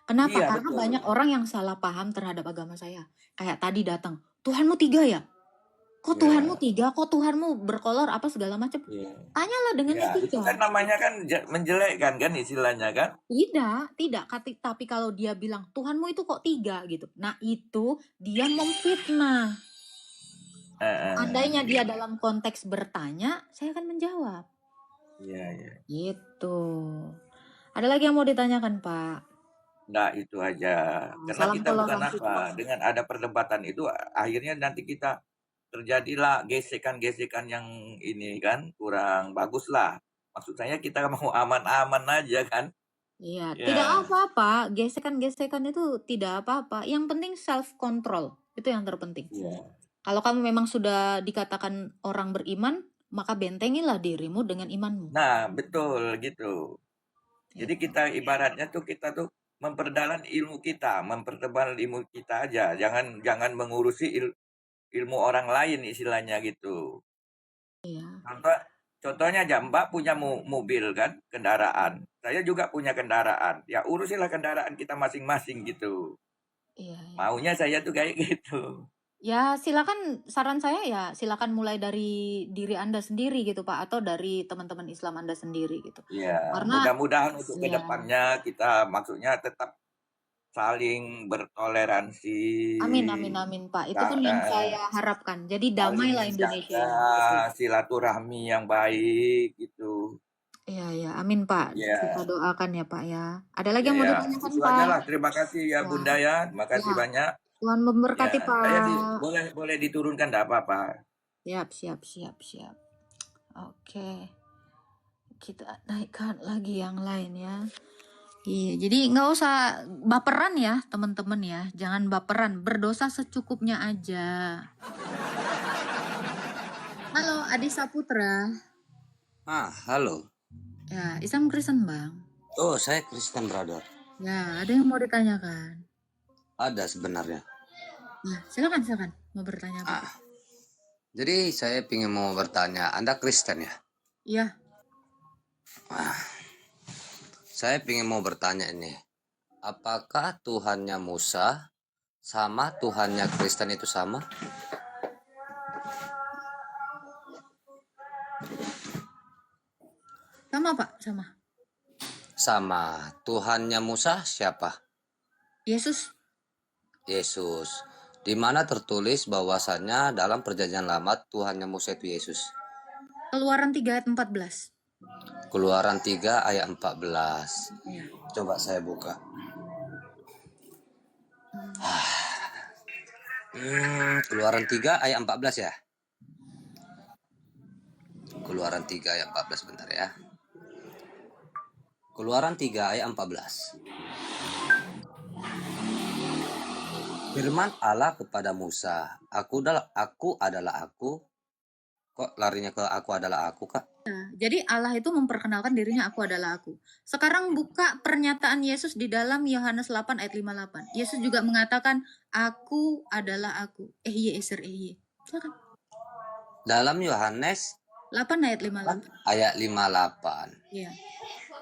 Kenapa? Iya, Karena betul. banyak orang yang salah paham terhadap agama saya. Kayak tadi datang, Tuhanmu 3 ya? Kok Iya. Tuhanmu 3? Kok Tuhanmu berkolor apa segala macam? Iya. Tanyalah dengan Ya, itu etika. kan namanya kan menjelekkan kan istilahnya kan? Tidak. Tapi kalau dia bilang Tuhanmu itu kok 3 gitu. Nah itu dia memfitnah. Andainya dia dalam konteks bertanya, saya akan menjawab. Iya, iya. Gitu. Ada lagi yang mau ditanyakan Pak? Nah, itu aja. Karena Salam kita bukan toleransi apa, Pak. dengan ada perdebatan itu akhirnya nanti kita terjadilah gesekan-gesekan yang ini kan kurang bagus lah. Maksud saya kita mau aman-aman aja kan? Iya, Ya. tidak apa-apa. Gesekan-gesekan itu tidak apa-apa. Yang penting self control. Itu yang terpenting. Iya. Kalau kamu memang sudah dikatakan orang beriman, maka bentengilah dirimu dengan imanmu. Nah, betul gitu. Jadi kita ibaratnya tuh kita tuh memperdalam ilmu kita, mempertebal ilmu kita aja. Jangan mengurusi ilmu orang lain istilahnya gitu. Iya. Contohnya aja Mbak punya mobil kan, kendaraan. Saya juga punya kendaraan. Ya urusilah kendaraan kita masing-masing gitu. Iya. Maunya saya tuh kayak gitu. Ya silakan, saran saya ya silakan mulai dari diri Anda sendiri gitu Pak, atau dari teman-teman Islam Anda sendiri gitu. Ya, Karena mudah-mudahan untuk ya, kedepannya kita maksudnya tetap saling bertoleransi. amin Pak. Itu pun yang saya harapkan. Jadi damailah Indonesia ini. Menjaga silaturahmi yang baik gitu. Iya, amin Pak. Ya. Kita doakan ya Pak ya. Ada lagi yang mau Ya, ditanyakan itu Pak? aja lah. Terima kasih ya Ya. Bunda ya. Terima kasih Ya. banyak. Tuhan memberkati Ya, Pak. saya boleh diturunkan enggak apa-apa. Siap. Oke. Kita naikkan lagi yang lain ya. Iya, jadi nggak usah baperan ya teman-teman ya. Jangan baperan, berdosa secukupnya aja. Halo, Adi Saputra. Halo. Ya, Islam Kristen Bang. Oh, saya Kristen, brother. Ya, ada yang mau ditanyakan? Ada sebenarnya. Nah, silakan. Mau bertanya apa? Jadi saya mau bertanya, Anda Kristen ya? Iya. Saya mau bertanya ini. Apakah Tuhannya Musa sama Tuhannya Kristen itu sama? Sama Pak, sama. Sama. Tuhannya Musa siapa? Yesus. Di mana tertulis bahwasannya dalam perjanjian lama Tuhannya Musa itu Yesus? Keluaran 3 ayat 14. Keluaran 3 ayat 14. Ya. Coba saya buka. Keluaran 3 ayat 14 ya. Keluaran 3 ayat 14 bentar ya. Keluaran 3 ayat 14. Firman Allah kepada Musa, aku adalah aku. Kok larinya ke aku adalah aku, Kak? Nah, jadi Allah itu memperkenalkan dirinya, aku adalah aku. Sekarang buka pernyataan Yesus di dalam Yohanes 8 ayat 58. Yesus juga mengatakan, aku adalah aku. Eser. Silakan. Dalam Yohanes 8 ayat 58. Ayat 58. Iya.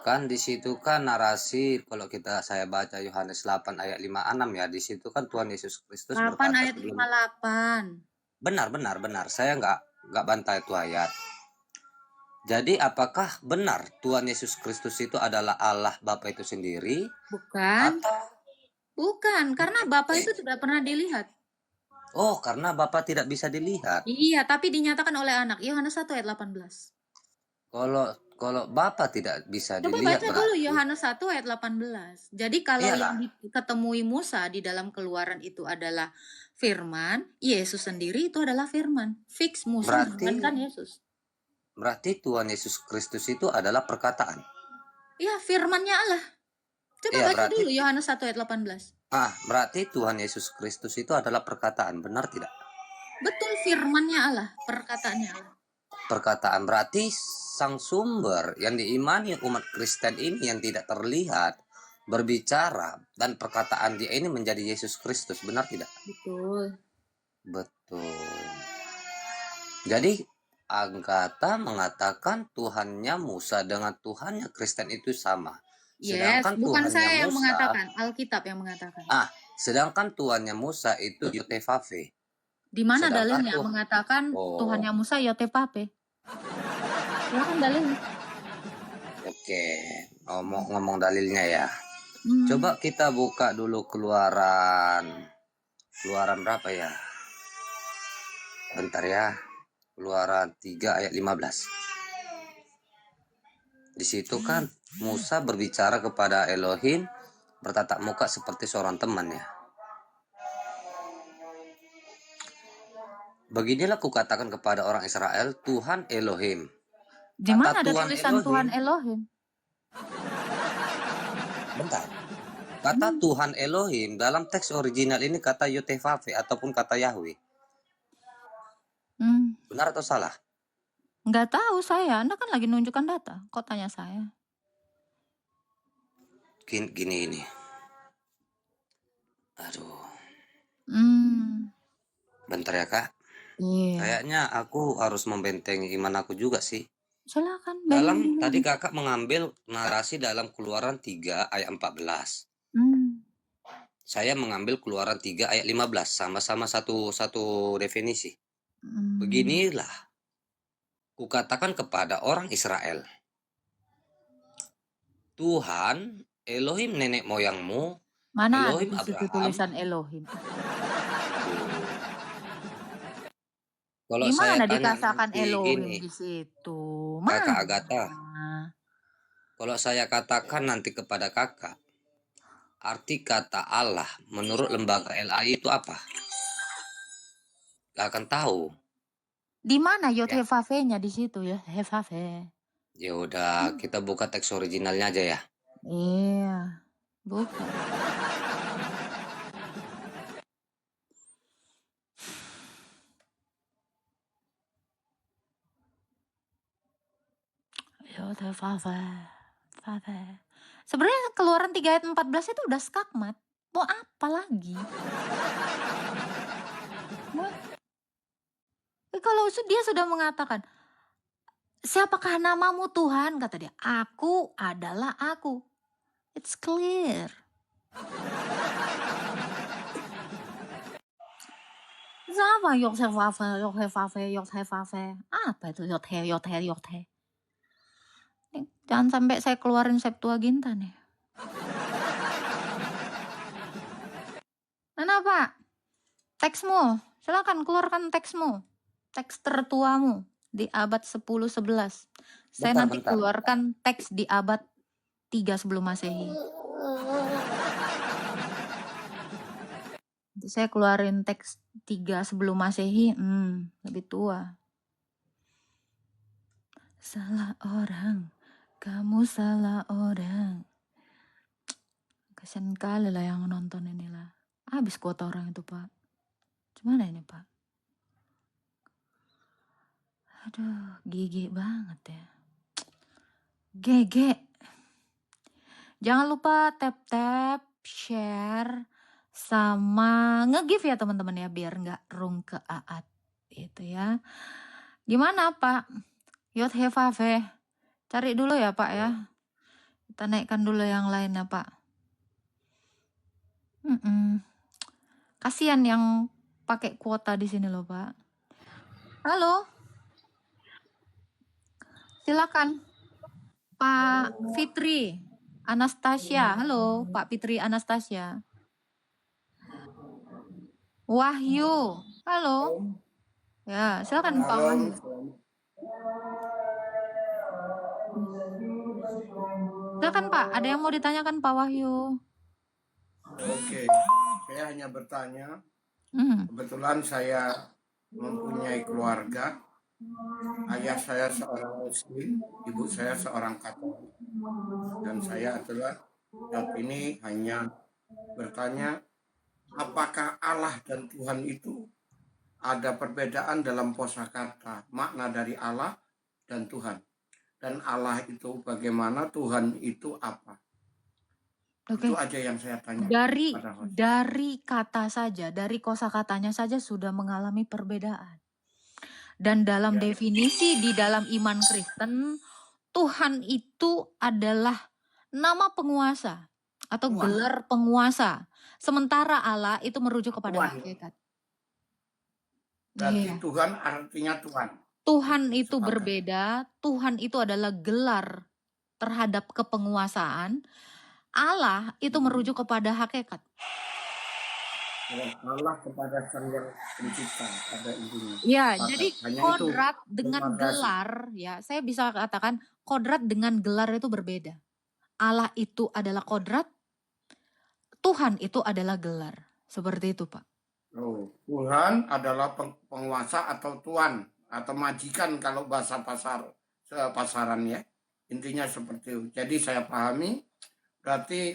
Kan di situ kan narasi, kalau saya baca Yohanes 8 ayat 56 ya, di situ kan Tuhan Yesus Kristus 8 berkata ayat 58. Benar. Saya nggak bantah itu ayat. Jadi apakah benar Tuhan Yesus Kristus itu adalah Allah Bapa itu sendiri? Bukan. Bukan, karena Bapa itu tidak pernah dilihat. Oh, karena Bapa tidak bisa dilihat. Iya, tapi dinyatakan oleh anak. Yohanes 1 ayat 18. Kalau Bapa tidak bisa Coba dilihat baca dulu berarti Yohanes 1 ayat 18. Jadi kalau iyalah. yang diketemui Musa di dalam Keluaran itu adalah firman, Yesus sendiri itu adalah firman. Fix Musa bukan Yesus. Berarti Tuhan Yesus Kristus itu adalah perkataan. Ya, firmannya Allah. Coba Iya, baca berarti dulu Yohanes 1 ayat 18. berarti Tuhan Yesus Kristus itu adalah perkataan, benar tidak? Betul, firmannya Allah, perkataannya Allah. Perkataan berarti sang sumber yang diimani umat Kristen ini yang tidak terlihat berbicara dan perkataan dia ini menjadi Yesus Kristus, benar tidak? Betul. Betul. Jadi Agatha mengatakan Tuhannya Musa dengan Tuhannya Kristen itu sama. Yes, Sedangkan bukan Tuhannya saya yang Musa, mengatakan, Alkitab yang mengatakan. sedangkan Tuhannya Musa itu Yotevave. Di mana Sedangkan dalilnya mengatakan Tuhannya Musa Yotepape? Silakan dalilnya. Oke, ngomong dalilnya ya. Coba kita buka dulu keluaran berapa ya? Bentar ya. Keluaran 3 ayat 15. Di situ kan Musa berbicara kepada Elohim bertatap muka seperti seorang teman ya. Beginilah kukatakan kepada orang Israel, Tuhan Elohim. Di mana ada tulisan Tuhan Elohim? Bentar. Kata Tuhan Elohim dalam teks original ini kata Yotevave ataupun kata Yahweh. Benar atau salah? Nggak tahu saya, Anda kan lagi nunjukkan data. Kok tanya saya? Gini ini. Aduh. Bentar ya Kak. Iya. Kayaknya aku harus membentengi iman aku juga sih. Silakan. Tadi Kakak mengambil narasi dalam Keluaran 3 ayat 14. Saya mengambil Keluaran 3 ayat 15, sama-sama satu definisi. Beginilah kukatakan kepada orang Israel, Tuhan Elohim nenek moyangmu, Mana Elohim ada di situ Abraham. tulisan Elohim? Kalau Di saya mana tanya dikatakan nanti Elohim gini, di situ? Kakak Mana? Agatha, kalau saya katakan nanti kepada kakak, arti kata Allah menurut lembaga LAI itu apa? Gak akan tahu. Di mana Yot-Hevave-nya di situ ya? Hevave. Ya udah, kita buka teks originalnya aja ya. Iya, bukan. Yot-Hevave. Sebenarnya Keluaran 3 ayat 14 itu udah skakmat. Mau apa lagi? Kalau dia sudah mengatakan, siapakah namamu Tuhan? Kata dia, aku adalah aku. It's clear. Sama Yot-Hevave. Apa itu Yot-He? Jangan sampai saya keluarin Septuaginta nih. Mana Pak? Teksmu, silakan keluarkan teksmu. Teks tertuamu di abad 10-11. Saya nanti keluarkan teks di abad 3 sebelum Masehi. Nanti saya keluarin teks 3 sebelum Masehi, lebih tua. Salah orang, kamu salah orang. Kasian kali lah yang nonton inilah. Habis kuota orang itu Pak. Gimana ini Pak? Aduh, gigi banget ya. GG. Jangan lupa tap, share, sama nge-give ya teman-teman ya. Biar nggak rung ke Aat. Gitu ya. Gimana Pak? Yot-Hevave. Cari dulu ya Pak ya. Kita naikkan dulu yang lainnya Pak. Kasian yang pakai kuota di sini loh Pak. Halo. Silakan. Pak Fitri Anastasia. Halo, Pak Fitri Anastasia. Wahyu. Halo. Ya, silakan Pak Wahyu. Silakan Pak, ada yang mau ditanyakan Pak Wahyu? Oke, saya hanya bertanya. Kebetulan saya mempunyai keluarga. Ayah saya seorang Muslim, ibu saya seorang Katolik. Dan saya adalah saat ini hanya bertanya, apakah Allah dan Tuhan itu ada perbedaan dalam kosakata, makna dari Allah dan Tuhan. Dan Allah itu bagaimana, Tuhan itu apa? Oke. Itu aja yang saya tanya. Dari kata saja, dari kosakatanya saja sudah mengalami perbedaan. Dan dalam definisi di dalam iman Kristen, Tuhan itu adalah nama penguasa atau gelar penguasa. Sementara Allah itu merujuk kepada hakikat. Berarti Tuhan artinya Tuhan. Tuhan itu berbeda, Tuhan itu adalah gelar terhadap kepenguasaan. Allah itu merujuk kepada hakikat. Allah kepada Sang Yang Pencipta pada intinya. Ya, jadi kodrat dengan gelar, ya, saya bisa katakan kodrat dengan gelar itu berbeda. Allah itu adalah kodrat, Tuhan itu adalah gelar. Seperti itu, Pak. Oh, Tuhan adalah penguasa atau tuan atau majikan kalau bahasa pasaran ya. Intinya seperti itu. Jadi saya pahami berarti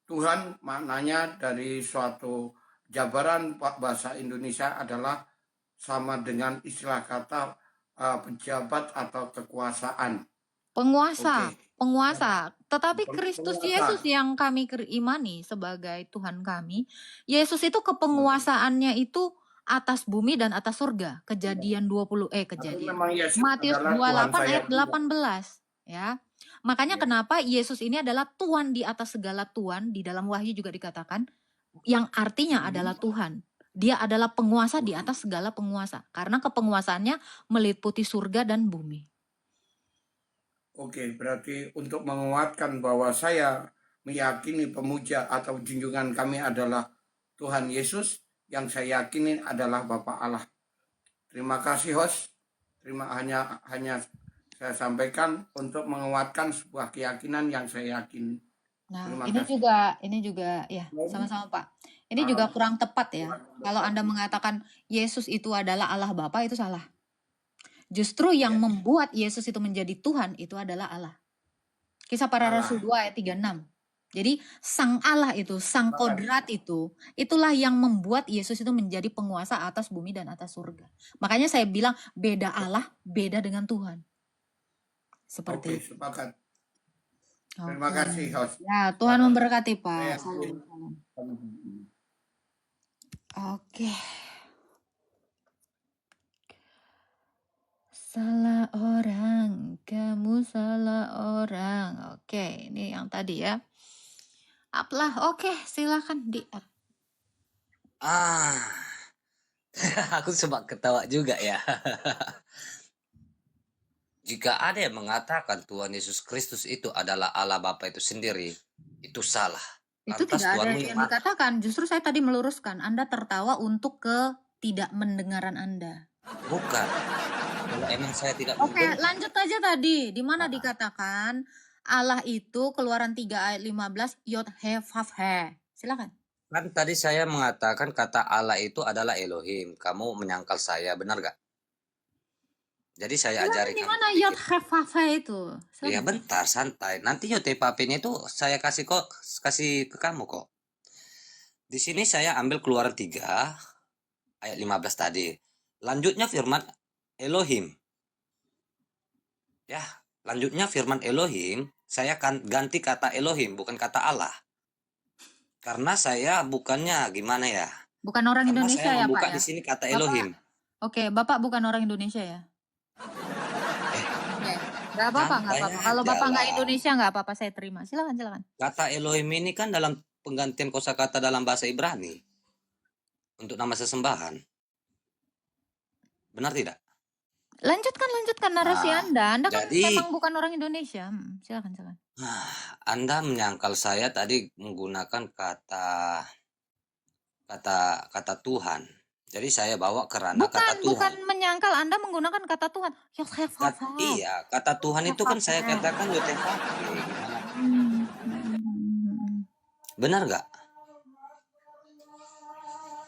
Tuhan maknanya dari suatu jabaran bahasa Indonesia adalah sama dengan istilah kata pejabat atau kekuasaan. Penguasa, penguasa. Tetapi Kristus Yesus yang kami imani sebagai Tuhan kami, Yesus itu kepenguasaannya itu atas bumi dan atas surga. Kejadian 20 Matius 28 ayat 18 ya. Makanya kenapa Yesus ini adalah Tuhan di atas segala tuan, di dalam Wahyu juga dikatakan yang artinya adalah Tuhan. Dia adalah penguasa di atas segala penguasa karena kepenguasaannya meliputi surga dan bumi. Oke, berarti untuk menguatkan bahwa saya meyakini pemuja atau junjungan kami adalah Tuhan Yesus, yang saya yakini adalah Bapa Allah. Terima kasih host. Hanya saya sampaikan untuk menguatkan sebuah keyakinan yang saya yakini. Nah, ini juga ya, sama-sama Pak. Ini juga kurang tepat ya. Kalau Anda mengatakan Yesus itu adalah Allah Bapa, itu salah. Justru yang membuat Yesus itu menjadi Tuhan itu adalah Allah. Kisah Para Rasul 2 ayat 36. Jadi Sang Allah itu, Sang Kodrat itu, itulah yang membuat Yesus itu menjadi penguasa atas bumi dan atas surga. Makanya saya bilang beda Allah, beda dengan Tuhan. Seperti itu. Sepakat. Terima kasih host. Ya, Tuhan memberkati Pak. Oke. Salah orang, kamu salah orang. Oke, ini yang tadi ya. Apalah, oke, silakan di up. Aku cuma ketawa juga ya. Jika ada yang mengatakan Tuhan Yesus Kristus itu adalah Allah Bapa itu sendiri, itu salah. Itu tidak ada yang dikatakan. Justru saya tadi meluruskan. Anda tertawa untuk ketidakmendengaran Anda. Bukan. Kalau emang saya tidak Oke, lanjut aja tadi. Di mana dikatakan Allah itu Keluaran 3 ayat 15 Yod He Vav He. Silakan. Kan tadi saya mengatakan kata Allah itu adalah Elohim. Kamu menyangkal saya, benar gak? Jadi saya ajari Di mana Yod He Vav He itu? Ya bentar, santai. Nanti Yod He Vav He itu saya kasih ke kamu kok. Di sini saya ambil Keluaran 3 ayat 15 tadi. Lanjutnya firman Elohim. Ya, lanjutnya firman Elohim, saya akan ganti kata Elohim, bukan kata Allah. Karena saya bukannya gimana ya? Bukan orang Indonesia ya, Pak ya? Di sini kata Elohim. Oke, Bapak bukan orang Indonesia ya? Gak apa-apa, gak apa-apa. Kalau Bapak nggak Indonesia nggak apa-apa, saya terima. Silakan. Kata Elohim ini kan dalam penggantian kosakata dalam bahasa Ibrani untuk nama sesembahan. Benar tidak? Lanjutkan narasi Anda. Anda kan memang bukan orang Indonesia. Silakan. Anda menyangkal saya tadi menggunakan kata kata Tuhan. Jadi saya bawa kerana kata Bukan Tuhan. menyangkal Anda menggunakan kata Tuhan. Iya, kata Tuhan itu kan saya katakan YTHV. Gimana? Benar nggak?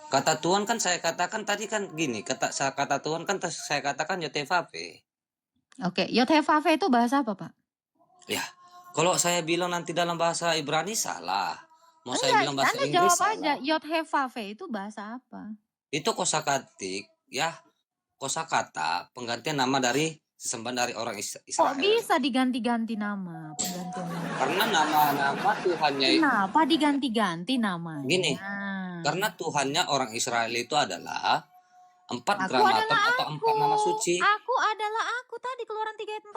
Kata Tuhan kan saya katakan tadi kan gini, kata Tuhan kan saya katakan YTHV. Oke, YTHV itu bahasa apa, Pak? Ya, kalau saya bilang nanti dalam bahasa Ibrani salah. Mau saya bilang bahasa Anda Inggris jawab salah. aja, YTHV itu bahasa apa? Itu kosakata ya, kosakata penggantian nama dari sesembahan dari orang Kok Israel. bisa diganti-ganti nama, penggantian nama? Karena nama Tuhannya Kenapa diganti-ganti namanya? gini, karena Tuhannya orang Israel itu adalah 4 Aku grammaton adalah atau 4 nama suci. Aku adalah aku tadi Keluaran 3 ayat 40.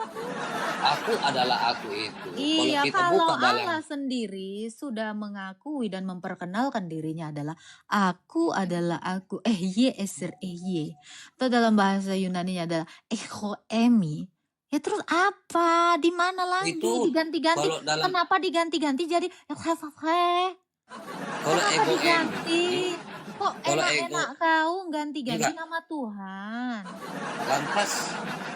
Aku adalah aku itu. Iya, Kalau kita kalau buka dalam Allah sendiri sudah mengakui dan memperkenalkan dirinya adalah aku adalah aku. Ehye eser ehye. Atau dalam bahasa Yunani-nya adalah echo emi. Ya terus apa? Di mana lagi itu diganti-ganti? kalau dalam Kenapa diganti-ganti jadi kalau Kenapa ego diganti? Kok kalau ego enak-enak kau ganti-ganti enggak. nama Tuhan?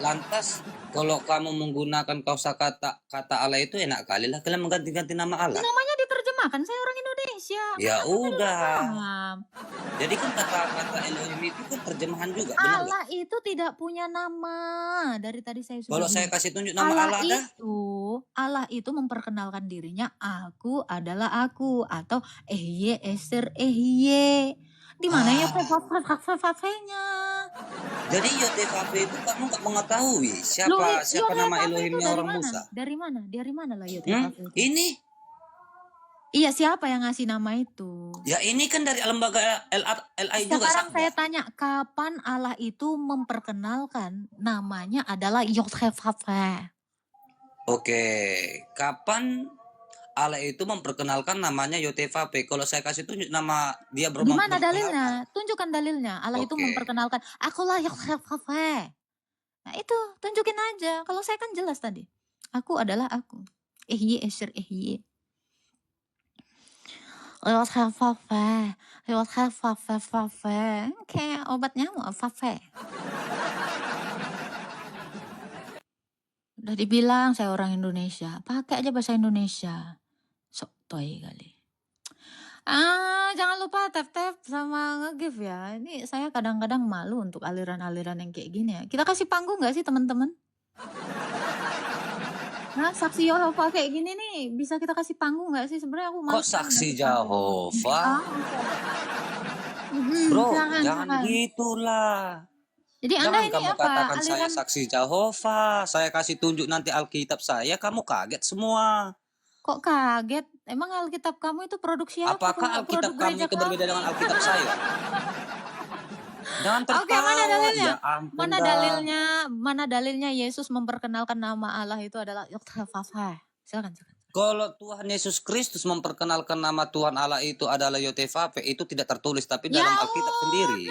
Lantas kalau kamu menggunakan kosakata Allah itu enak kali lah kalian mengganti-ganti nama Allah. Namanya diterjemahkan, saya orang Indonesia. Ya Kenapa tidak udah. paham? Jadi kan kata-kata Elohim itu kan terjemahan juga, benar nggak? Allah itu tidak punya nama. Dari tadi saya sudah Kalau saya bilang. kasih tunjuk nama Allah dah. Allah itu memperkenalkan dirinya aku adalah aku atau ehye eser ehye. Di mana ya nya? Jadi YTHV itu kamu nggak mengetahui siapa nama Elohimnya orang Musa? Dari mana? Dari mana lah YTHV itu? Ini Iya, siapa yang ngasih nama itu? ya ini kan dari lembaga LI juga. Sekarang saya tanya, kapan Allah itu memperkenalkan namanya adalah YTHV? Oke, kapan Allah itu memperkenalkan namanya YTHV? Kalau saya kasih tunjuk nama dia Di mana bermemperkenalkan. dalilnya? Tunjukkan dalilnya. Allah itu Oke. memperkenalkan, akulah YTHV. Nah itu, tunjukin aja. Kalau saya kan jelas tadi. Aku adalah aku. Ehye eser ehye. YTHV. YTHV. Kayak obat nyamuk, Fave. Udah dibilang saya orang Indonesia. Pakai aja bahasa Indonesia. Sok toy kali. Jangan lupa tap-tap sama nge-give ya. Ini saya kadang-kadang malu untuk aliran-aliran yang kayak gini ya. Kita kasih panggung gak sih teman-teman? Nah, saksi Yehova kayak gini nih, bisa kita kasih panggung gak sih? Sebenarnya aku malu. Kok saksi Jehovah? Bro, jangan gitulah. Jadi Anda Jangan ini kamu apa? katakan saya Aliran saksi Jehovah. Saya kasih tunjuk nanti Alkitab saya, kamu kaget semua. kok kaget? Emang Alkitab kamu itu produksi apa? Apakah Kalau Alkitab produk kami gereja itu berbeda dengan Alkitab saya? Jangan tertawa. Oke, mana dalilnya? Ya ampun Mana dah. dalilnya? Mana dalilnya Yesus memperkenalkan nama Allah itu adalah YTHV? Silakan. Kalau Tuhan Yesus Kristus memperkenalkan nama Tuhan Allah itu adalah YTHV, itu tidak tertulis, tapi dalam Alkitab sendiri.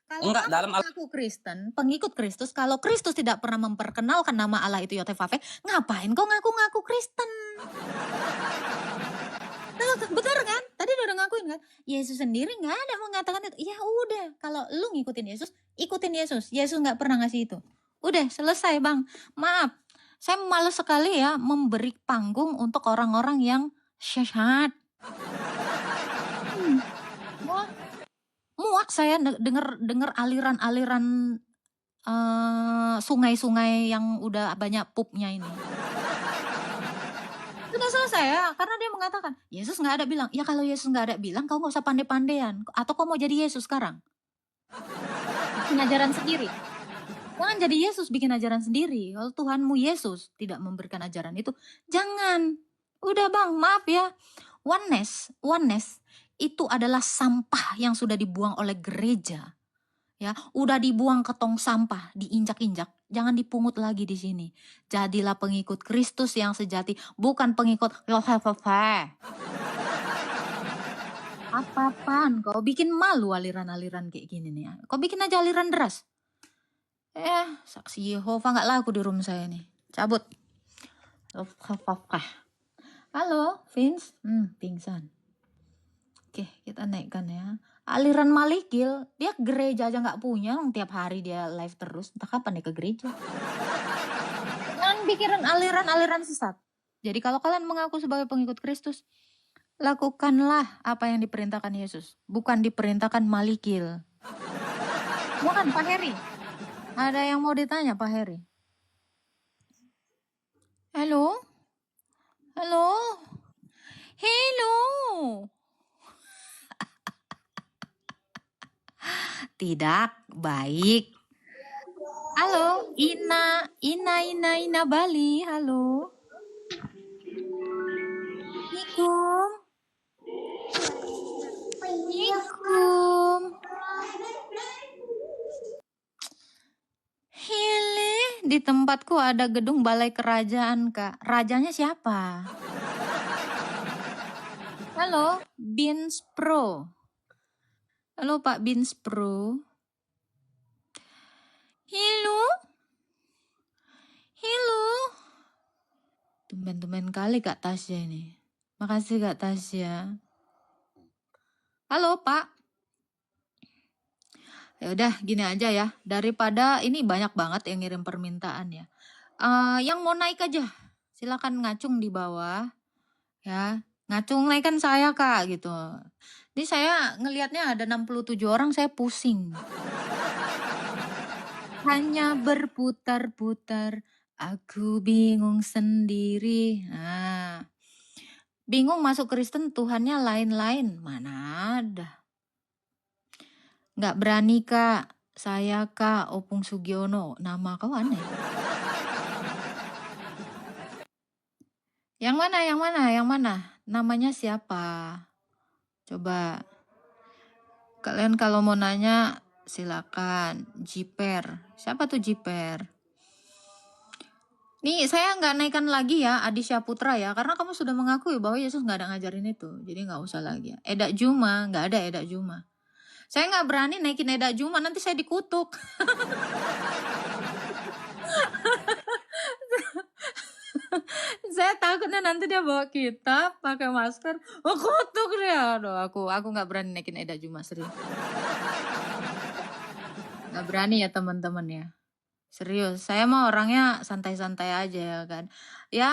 Kalau Enggak, kamu dalam mengaku Kristen, pengikut Kristus, kalau Kristus tidak pernah memperkenalkan nama Allah itu YTHV, ngapain kau ngaku-ngaku Kristen? Betul kan? Tadi udah ngakuin kan? Yesus sendiri nggak ada mengatakan itu. Ya udah, kalau lu ngikutin Yesus, ikutin Yesus. Yesus nggak pernah ngasih itu. Udah selesai bang. Maaf, saya malas sekali ya memberi panggung untuk orang-orang yang sesat. Muak saya dengar aliran-aliran sungai-sungai yang udah banyak pupnya ini. Sudah selesai ya, karena dia mengatakan Yesus nggak ada bilang. Ya kalau Yesus nggak ada bilang, kau nggak usah pandai-pandaian. Atau kau mau jadi Yesus sekarang? Bikin ajaran sendiri. Jangan jadi Yesus bikin ajaran sendiri. Kalau Tuhanmu Yesus tidak memberikan ajaran itu, jangan. Udah bang, maaf ya. Oneness itu adalah sampah yang sudah dibuang oleh gereja. Ya, udah dibuang ke tong sampah, diinjak-injak, jangan dipungut lagi di sini. Jadilah pengikut Kristus yang sejati, bukan pengikut Apa-apaan, kau bikin malu aliran-aliran kayak gini nih. Kau bikin aja aliran deras. Saksi Yehova nggak laku di room saya nih. Cabut. Halo, Vince. Pingsan. Oke, kita kita naikkan ya. Aliran Malikil, dia gereja aja nggak punya, tiap hari dia live terus. Entah kapan dia ke gereja. Jangan pikiran aliran-aliran sesat. Jadi kalau kalian mengaku sebagai pengikut Kristus, lakukanlah apa yang diperintahkan Yesus, bukan diperintahkan Malikil. Bukan Pak Heri. Ada yang mau ditanya Pak Heri? Halo? Halo? Hello? Tidak baik. Halo, Ina Bali, halo. Assalamualaikum. Assalamualaikum. Hele, di tempatku ada gedung balai kerajaan, Kak. Rajanya siapa? Halo, Bins Pro. Halo Pak Bins Pro. Halo. Halo. Tumben-tumben kali Kak Tasya ini. Makasih Kak Tasya. Halo Pak. Ya udah gini aja ya. Daripada ini banyak banget yang ngirim permintaan ya. Yang mau naik aja. Silakan ngacung di bawah. Ya, ngacung naikkan saya Kak gitu. Ini saya ngelihatnya ada 67 orang, saya pusing. Hanya berputar-putar, aku bingung sendiri. Nah, bingung masuk Kristen, Tuhannya lain-lain. Mana ada. Nggak berani Kak, saya Kak Opung Sugiono. Nama kau aneh. Yang mana, yang mana, yang mana? Namanya siapa? Coba. Kalian kalau mau nanya, silakan. Jiper. Siapa tuh Jiper? Nih, saya nggak naikkan lagi ya Adi Syaputra ya. Karena kamu sudah mengakui bahwa Yesus nggak ada ngajarin itu. Jadi nggak usah lagi ya. Eda Juma, nggak ada Eda Juma. Saya nggak berani naikin Eda Juma, nanti saya dikutuk. Saya takutnya nanti dia bawa kitab, pakai masker, kutuk dia. Aduh, aku nggak berani naikin Eda Juma, serius. Nggak berani ya teman-teman ya. Serius, saya mah orangnya santai-santai aja ya kan. Ya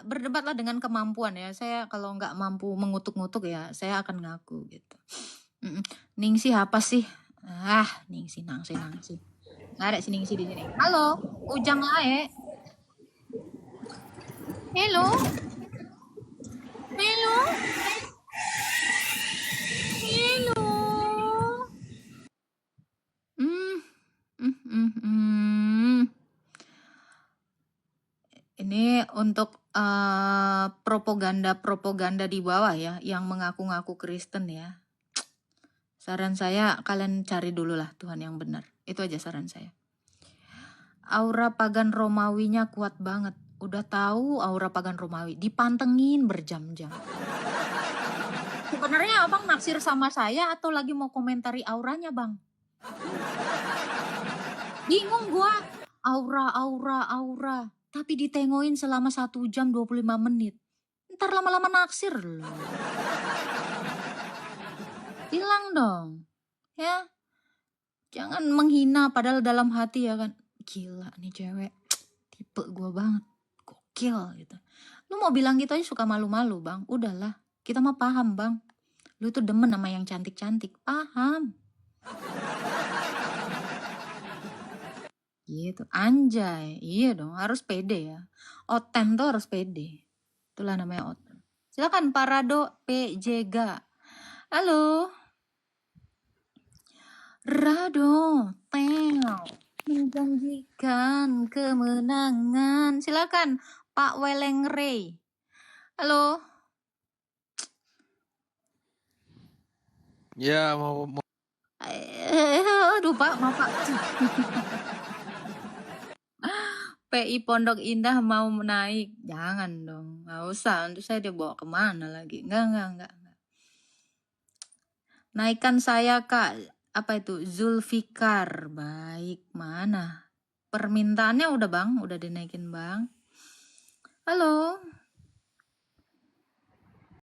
berdebatlah dengan kemampuan ya. Saya kalau nggak mampu mengutuk-ngutuk ya, saya akan ngaku gitu. Ningsi apa sih? Ningsi, nangsi. Nggak ada si Ningsi di sini. Halo, Ujang Lae. Hello. Hello. Hello. Ini untuk propaganda di bawah ya, yang mengaku-ngaku Kristen ya. Saran saya kalian cari dulu lah Tuhan yang benar. Itu aja saran saya. Aura pagan Romawinya kuat banget. Udah tahu aura pagan Romawi, dipantengin berjam-jam. Sebenarnya abang naksir sama saya atau lagi mau komentari auranya bang? Bingung gua. Aura. Tapi ditengoin selama 1 jam 25 menit. Ntar lama-lama naksir loh. Hilang dong. Ya. Jangan menghina padahal dalam hati ya kan. Gila nih cewek. Tipe gua banget. Gokil gitu. Lu mau bilang gitu aja suka malu-malu bang. Udahlah. Kita mah paham bang. Lu tuh demen sama yang cantik-cantik. Paham. Gitu, anjay. Iya dong, harus pede ya. Oten tuh harus pede. Itulah namanya oten. Silakan Parado PJG. Halo. Rado, menjanjikan kemenangan. Silakan Pak Weleng Ray. Halo. Ya, mau Aduh Pak, maaf Pak. PI Pondok Indah mau naik. Jangan dong, nggak usah. Nanti saya dibawa kemana lagi? Enggak. Naikkan saya Kak. Apa itu? Zulfikar. Baik, mana? Permintaannya udah bang, udah dinaikin bang. Halo.